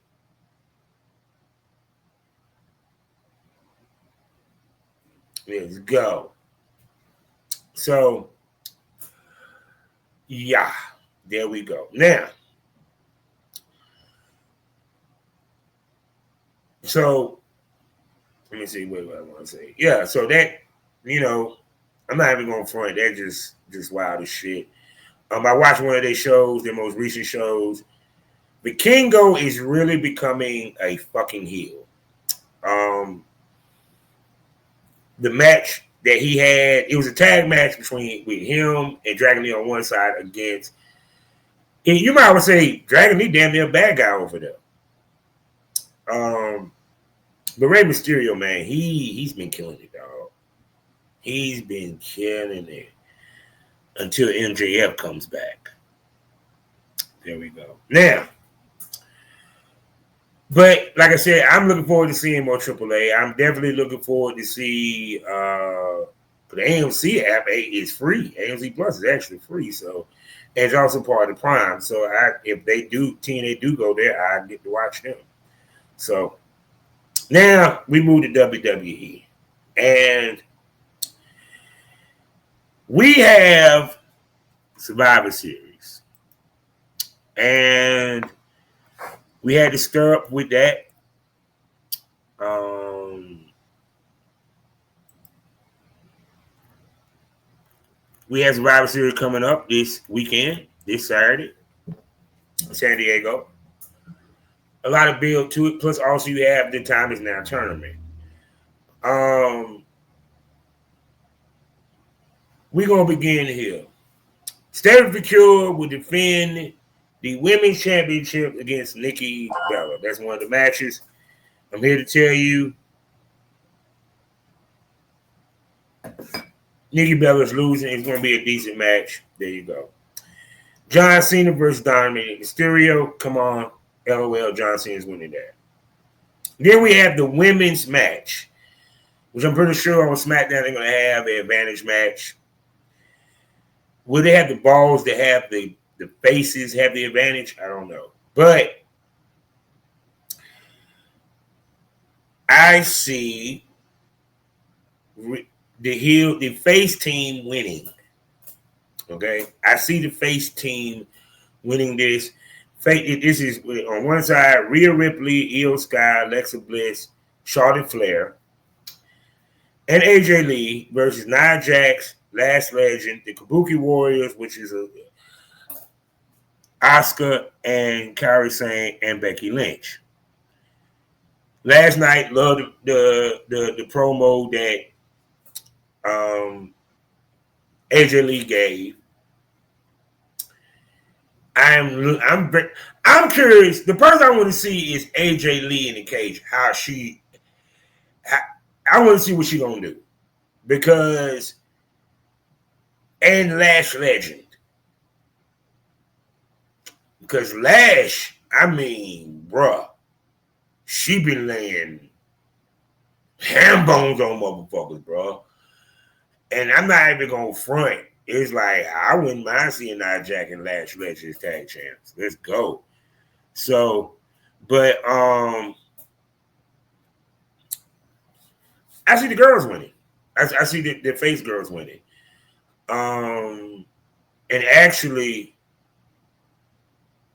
Let's go. So, yeah, there we go. Now, so let me see what I want to say. Yeah, so that, I'm not even going to front. That's just wild as shit. I watched one of their shows, their most recent shows. Vikingo is really becoming a fucking heel. The match that he had, it was a tag match with him and Dragon Lee on one side against, and you might well say Dragon Lee damn near a bad guy over there. But Rey Mysterio, man, he's been killing it, dog. He's been killing it until MJF comes back. There we go. Now, but like I said, I'm looking forward to seeing more AAA. I'm definitely looking forward to see the AMC app is free. AMC Plus is actually free, so and it's also part of the Prime. So if TNA do go there, I get to watch them. So now we move to WWE, and we have Survivor Series, and we had to stir up with that. We have Survivor Series coming up this weekend, this Saturday, in San Diego. A lot of build to it. Plus, also you have the Time Is Now tournament. We're gonna begin here. State of the Cure will defend the Women's Championship against Nikki Bella. That's one of the matches. I'm here to tell you, Nikki Bella's losing. It's going to be a decent match. There you go. John Cena versus Dominic Mysterio. Come on. LOL, John Cena's winning that. Then we have the women's match, which I'm pretty sure on SmackDown they're going to have an advantage match. Will they have the balls to have the faces have the advantage? I don't know. But I see the face team winning. Okay? I see the face team winning this. This is on one side, Rhea Ripley, Io Sky, Alexa Bliss, Charlotte Flair, and AJ Lee versus Nia Jax, Last Legend, the Kabuki Warriors, which is Asuka and Kairi Sane and Becky Lynch. Last night, loved the promo that AJ Lee gave. I'm curious. The person I want to see is AJ Lee in the cage. I want to see what she gonna do because and Lash Legend because Lash, I mean, bruh, she been laying ham bones on motherfuckers, bro. And I'm not even gonna front. It's like I wouldn't mind seeing Nia Jax and Lash Legend as tag champs. Let's go. So, but I see the girls winning. I see the face girls winning. And actually,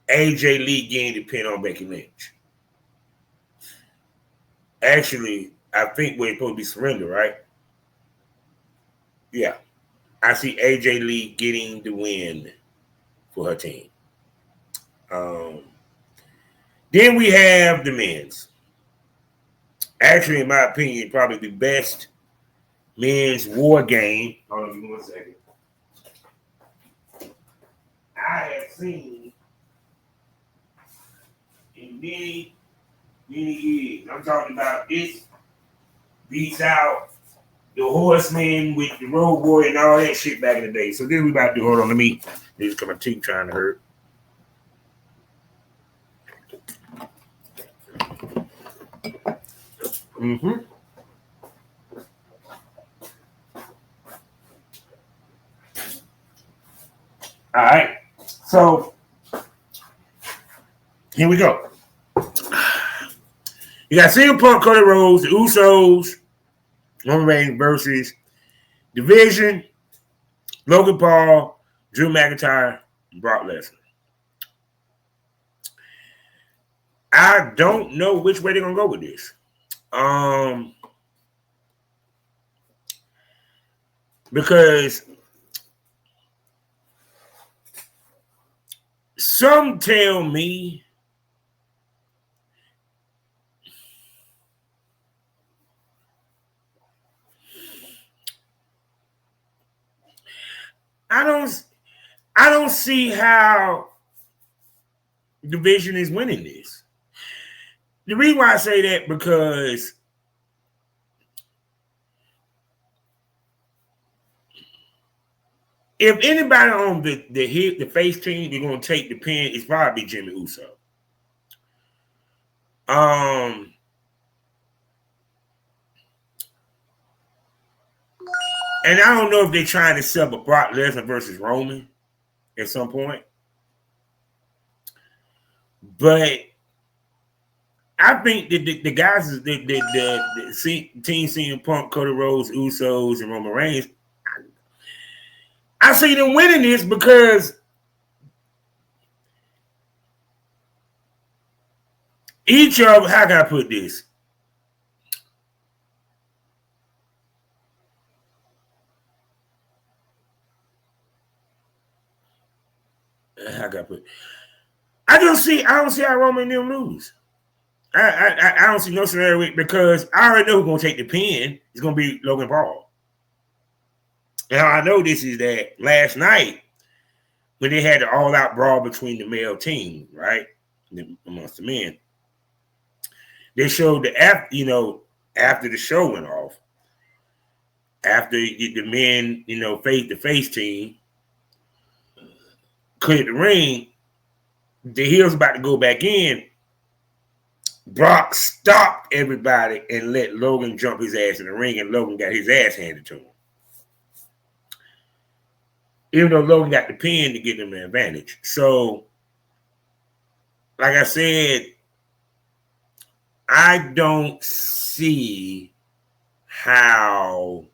AJ Lee getting the pin on Becky Lynch. Actually, I think we're supposed to be Surrender, right? Yeah. I see AJ Lee getting the win for her team. Then we have the men's. Actually, in my opinion, probably the best men's war game. Hold on, give me 1 second. I have seen in many years. I'm talking about this beats out the Horsemen with the Road Warrior and all that shit back in the day. So then we about to do. Hold on, let me. This is my teeth trying to hurt. Mm-hmm. All right. So here we go. You got CM Punk, Cody Rhodes, the Usos, Roman Reigns versus Division, Logan Paul, Drew McIntyre, and Brock Lesnar. I don't know which way they're gonna go with this. Because some tell me I don't see how Division is winning this. The reason why I say that because if anybody on the face team is going to take the pin, it's probably Jimmy Uso. And I don't know if they're trying to set up Brock Lesnar versus Roman at some point. But I think the guys, the team CM Punk, Cody Rhodes, Usos, and Roman Reigns, I see them winning this because each of, how can I put this? How can I put it? I don't see how Roman and them lose. I don't see no scenario because I already know who's going to take the pin. It's going to be Logan Paul. And I know this is that last night when they had the all-out brawl between the male team, right, amongst the men, they showed after the show went off, after the men, the face team cleared the ring, the heels about to go back in. Brock stopped everybody and let Logan jump his ass in the ring, and Logan got his ass handed to him. Even though Logan got the pin to get him an advantage. So, like I said, I don't see how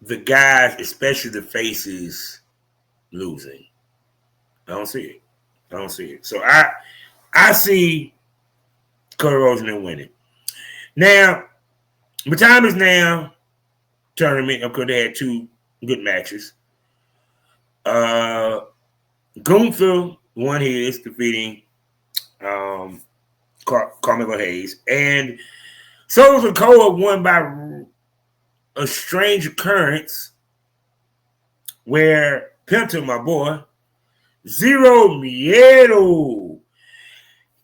the guys, especially the faces, losing. I don't see it. So I see Cody Rhodes and them winning. Now, the time is now. Tournament, of course, they had two good matches. Gunther won his, defeating Carmelo Hayes. And Solo Sikoa won by a strange occurrence where Penta, my boy, Zero Miedo,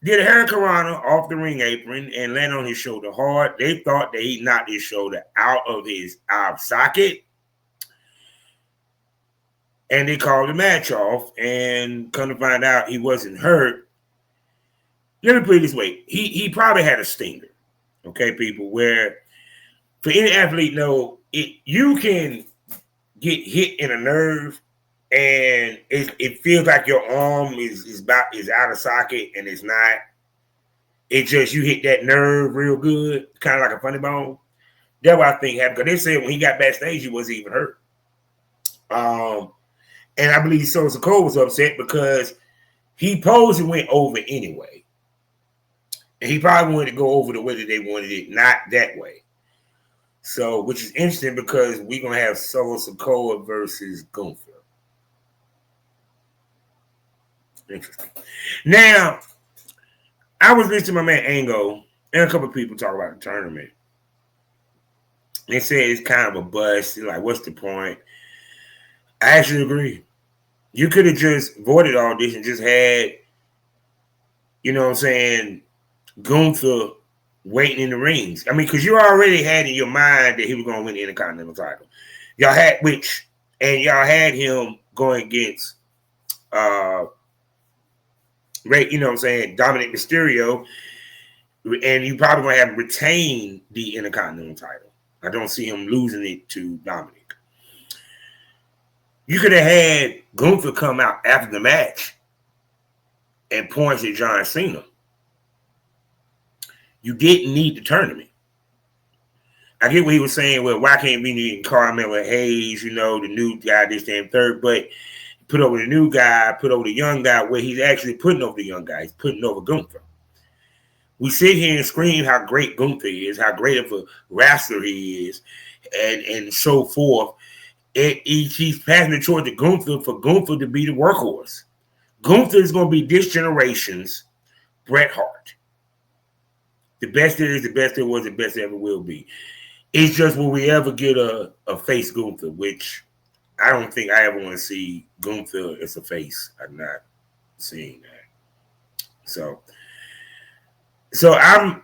did a hurricanrana off the ring apron and landed on his shoulder hard. They thought that he knocked his shoulder out of his eye socket. And they called the match off. And come to find out he wasn't hurt. Let me put it this way. He probably had a stinger. Okay, people, where for any athlete, you can get hit in a nerve and it feels like your arm is out of socket and it's not. It just, you hit that nerve real good, kind of like a funny bone. That's what I think happened. Because they said when he got backstage, he wasn't even hurt. And I believe Sosa Cole was upset because he posed and went over anyway. And he probably wanted to go over the way that they wanted it, not that way. So, which is interesting because we're going to have Sosa Cole versus Gunther. Interesting. Now, I was listening to my man Ango and a couple of people talk about the tournament. They said it's kind of a bust. They're like, what's the point? I actually agree. You could have just voided all this and just had, Gunther waiting in the rings. I mean, because you already had in your mind that he was going to win the Intercontinental title. Y'all had him going against Dominic Mysterio, and you probably going to have him retain the Intercontinental title. I don't see him losing it to Dominic. You could have had Gunther come out after the match and point at John Cena. You didn't need the tournament. I get what he was saying. Well, why can't we need Carmelo Hayes, the new guy, this, and third, but put over the new guy, put over the young guy, where he's actually putting over the young guy. He's putting over Gunther. We sit here and scream how great Gunther is, how great of a wrestler he is, and so forth. He's passing the torch to Gunther for Gunther to be the workhorse. Gunther is going to be this generation's Bret Hart. The best there is, the best there was, the best there ever will be. It's just, will we ever get a face Gunther, which I don't think I ever want to see Gunther as a face. I'm not seeing that. So I'm,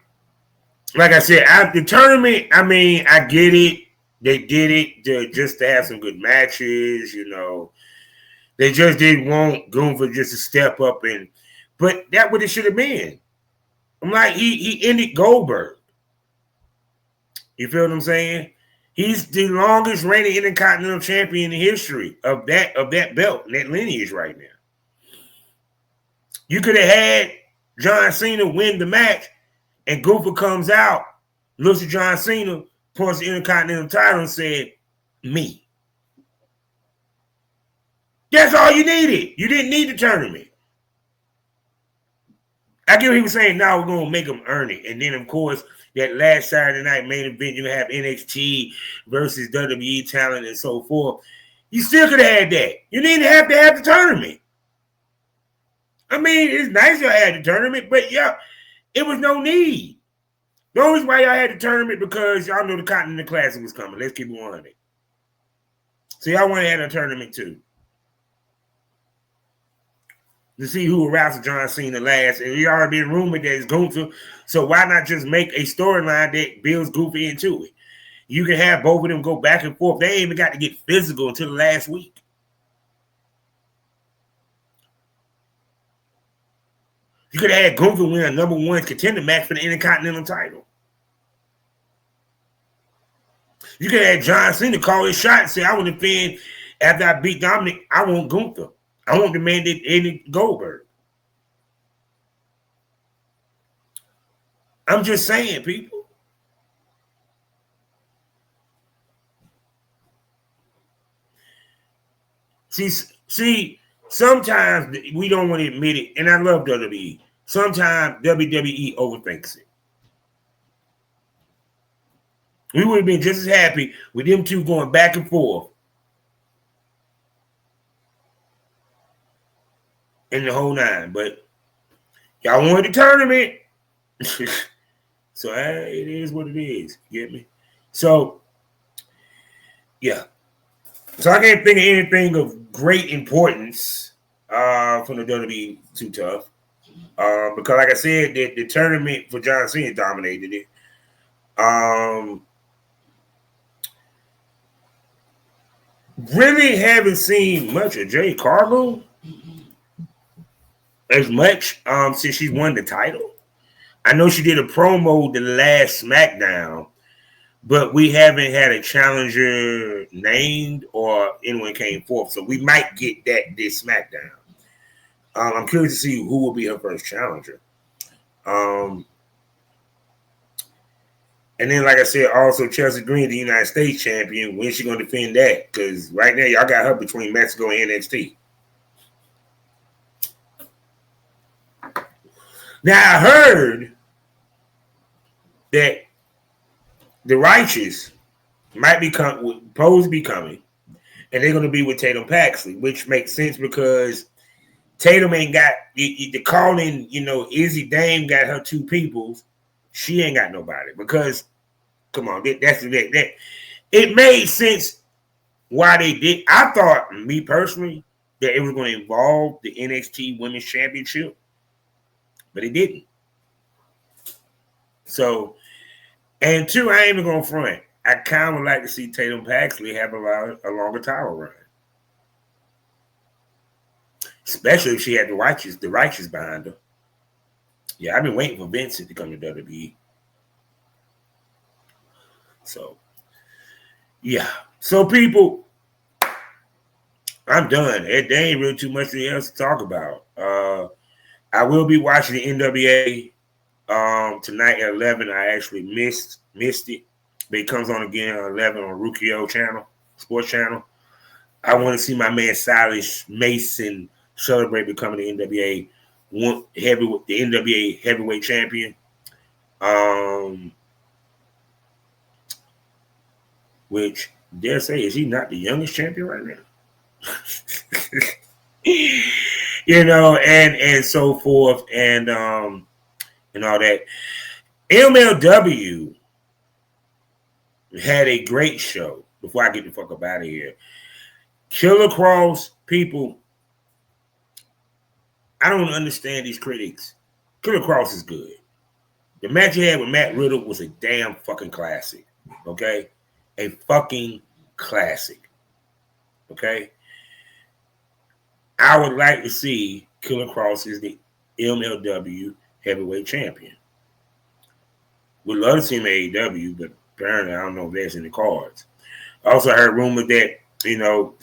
like I said, the tournament, I mean, I get it. They did it just to have some good matches, They just didn't want Gunther just to step up but that's what it should have been. I'm like, he ended Goldberg. You feel what I'm saying? He's the longest reigning Intercontinental Champion in history of that belt, that lineage right now. You could have had John Cena win the match, and Gunther comes out, looks at John Cena, points the Intercontinental title, and said, me. That's all you needed. You didn't need the tournament. I get what he was saying. Now we're going to make them earn it. And then, of course, that last Saturday night main event, you have NXT versus WWE talent and so forth. You still could have had that. You didn't have to have the tournament. I mean, it's nice y'all had the tournament, but yeah, it was no need. The only reason why y'all had the tournament because y'all know the Continental Classic was coming. Let's keep it 100. So y'all want to have a tournament too. To see who will wrestle John Cena last. And we already been rumored that it's Gunther. So why not just make a storyline that builds Gunther into it? You can have both of them go back and forth. They ain't even got to get physical until the last week. You could have had Gunther win a number one contender match for the Intercontinental title. You could have had John Cena call his shot and say, I want to defend after I beat Dominic. I want Gunther. I want the man that ended Goldberg. I'm just saying, people. See, sometimes we don't want to admit it, and I love WWE. Sometimes WWE overthinks it. We would have been just as happy with them two going back and forth in the whole nine, but y'all wanted the tournament. So it is what it is. You get me? So, yeah. So I can't think of anything of great importance from the WWE Too Tough. Because like I said, the tournament for John Cena dominated it. Really haven't seen much of Jay Cargill as much since she won the title. I know she did a promo the last SmackDown, but we haven't had a challenger named or anyone came forth. So we might get that this SmackDown. I'm curious to see who will be her first challenger. And then, like I said, also Chelsea Green, the United States champion. When's she going to defend that? Because right now, y'all got her between Mexico and NXT. Now, I heard that the Righteous might supposed to be coming, and they're going to be with Tatum Paxley, which makes sense because Tatum ain't got the calling, Izzy Dame got her two peoples. She ain't got nobody because, come on, that's that. It made sense why they did. I thought, me personally, that it was going to involve the NXT Women's Championship, but it didn't. So, and two, I ain't even going to front. I kind of would like to see Tatum Paxley have a longer title run. Especially if she had the righteous behind her. Yeah, I've been waiting for Vincent to come to WWE. So, yeah. So, people, I'm done. There ain't really too much else to talk about. I will be watching the NWA tonight at 11. I actually missed it. But it comes on again at 11 on Rukio channel, sports channel. I want to see my man Silas Mason celebrate becoming the NWA heavyweight champion. Which dare say, is he not the youngest champion right now? And so forth, and all that. MLW had a great show. Before I get the fuck up out of here, Killer Cross, people, I don't understand these critics. Killer Cross is good. The match he had with Matt Riddle was a damn fucking classic. Okay? A fucking classic. Okay? I would like to see Killer Cross as the MLW heavyweight champion. Would love to see him in AEW, but apparently I don't know if that's in the cards. I also heard rumors that,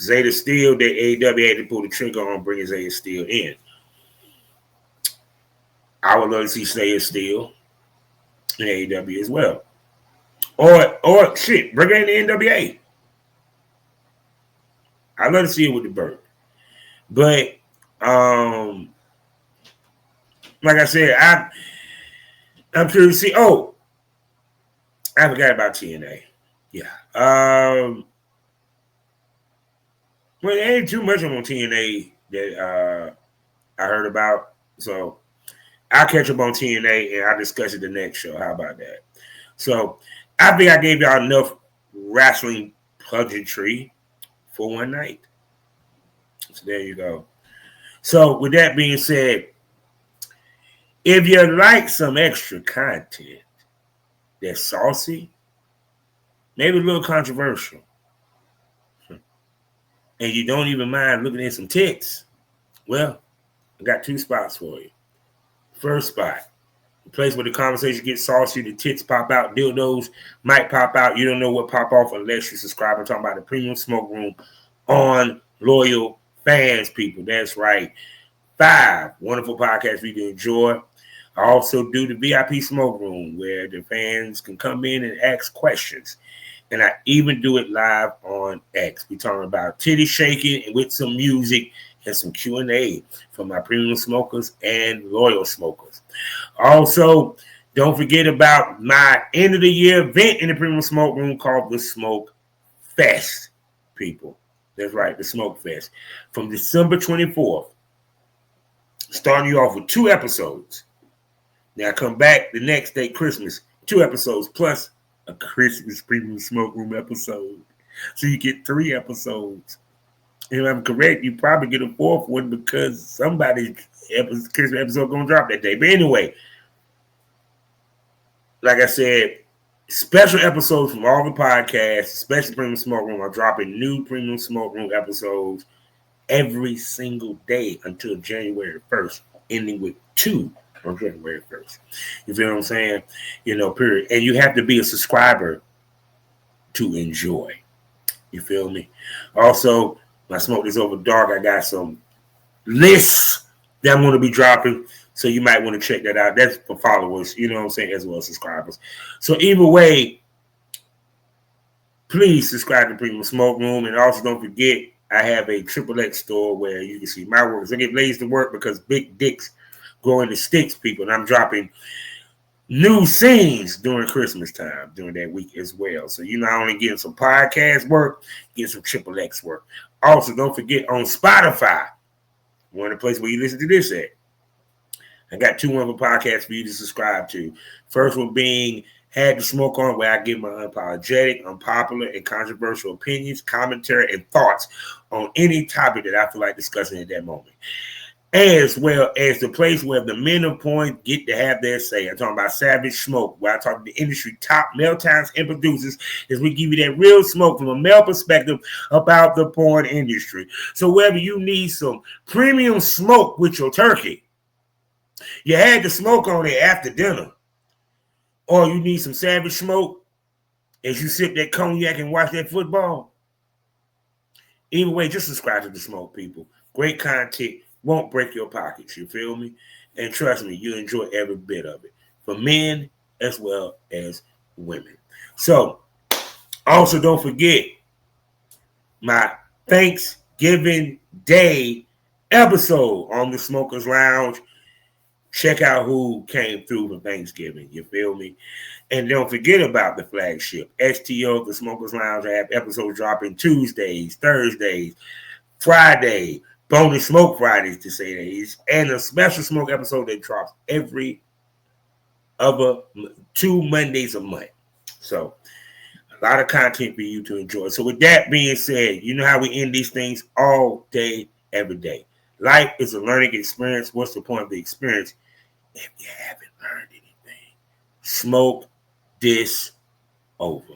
Zeta Steel, that AEW had to pull the trigger on bringing Zeta Steel in. I would love to see Zeta Steel in AEW as well. Or shit, bring her in the NWA. I'd love to see it with the Bird. But like I said, I'm curious to see. Oh, I forgot about TNA. Yeah. Well, there ain't too much on TNA that I heard about. So I'll catch up on TNA and I'll discuss it the next show. How about that? So I think I gave y'all enough wrestling punditry for one night. So there you go. So with that being said, if you like some extra content that's saucy, maybe a little controversial, and you don't even mind looking at some tits, well, I got two spots for you. First spot, the place where the conversation gets saucy, the tits pop out, dildos might pop out. You don't know what pop off unless you subscribe. I'm talking about the Premium Smoke Room on Loyal Fans, people. That's right. 5 wonderful podcasts we can enjoy. I also do the VIP Smoke Room where the fans can come in and ask questions. And I even do it live on X. We're talking about titty shaking and with some music and some Q&A from my premium smokers and loyal smokers. Also, don't forget about my end of the year event in the Premium Smoke Room called the Smoke Fest, people. That's right, the Smoke Fest. From December 24th, starting you off with 2 episodes. Now come back the next day, Christmas, 2 episodes plus a Christmas Premium Smoke Room episode. So you get 3 episodes. If I'm correct, you probably get a 4th one because somebody's Christmas episode gonna drop that day. But anyway, like I said, special episodes from all the podcasts, especially Premium Smoke Room, are dropping new Premium Smoke Room episodes every single day until January 1st, ending with 2 on January 1st. You feel what I'm saying? Period. And you have to be a subscriber to enjoy. You feel me? Also, when I smoke this over dark, I got some lists that I'm going to be dropping. So you might want to check that out. That's for followers, you know what I'm saying, as well as subscribers. So either way, please subscribe to Premium Smoke Room. And also don't forget, I have a XXX store where you can see my work. So I get ladies to work because big dicks grow into sticks, people. And I'm dropping new scenes during Christmas time, during that week as well. So you're not only getting some podcast work, getting some XXX work. Also, don't forget on Spotify, one of the places where you listen to this at, I got 2 other podcasts for you to subscribe to. First one being Had to Smoke On, where I give my unapologetic, unpopular, and controversial opinions, commentary, and thoughts on any topic that I feel like discussing at that moment. As well as the place where the men of point get to have their say. I'm talking about Savage Smoke, where I talk to the industry top male talents and producers as we give you that real smoke from a male perspective about the porn industry. So whether you need some premium smoke with your turkey, you had to smoke on it after dinner, or you need some Savage Smoke as you sip that cognac and watch that football, either way, just subscribe to the Smoke, people. Great content. Won't break your pockets, you feel me? And trust me, you enjoy every bit of it, for men as well as women. So, also don't forget my Thanksgiving Day episode on the Smokers Lounge. Check out who came through for Thanksgiving, you feel me? And don't forget about the flagship, STO, the Smokers Lounge. I have episodes dropping Tuesdays, Thursdays, Friday, bonus smoke Fridays to say that is, and a special smoke episode that drops every other 2 Mondays a month. So a lot of content for you to enjoy. So with that being said, you know how we end these things all day, every day. Life is a learning experience. What's the point of the experience if you haven't learned anything? Smoke this over.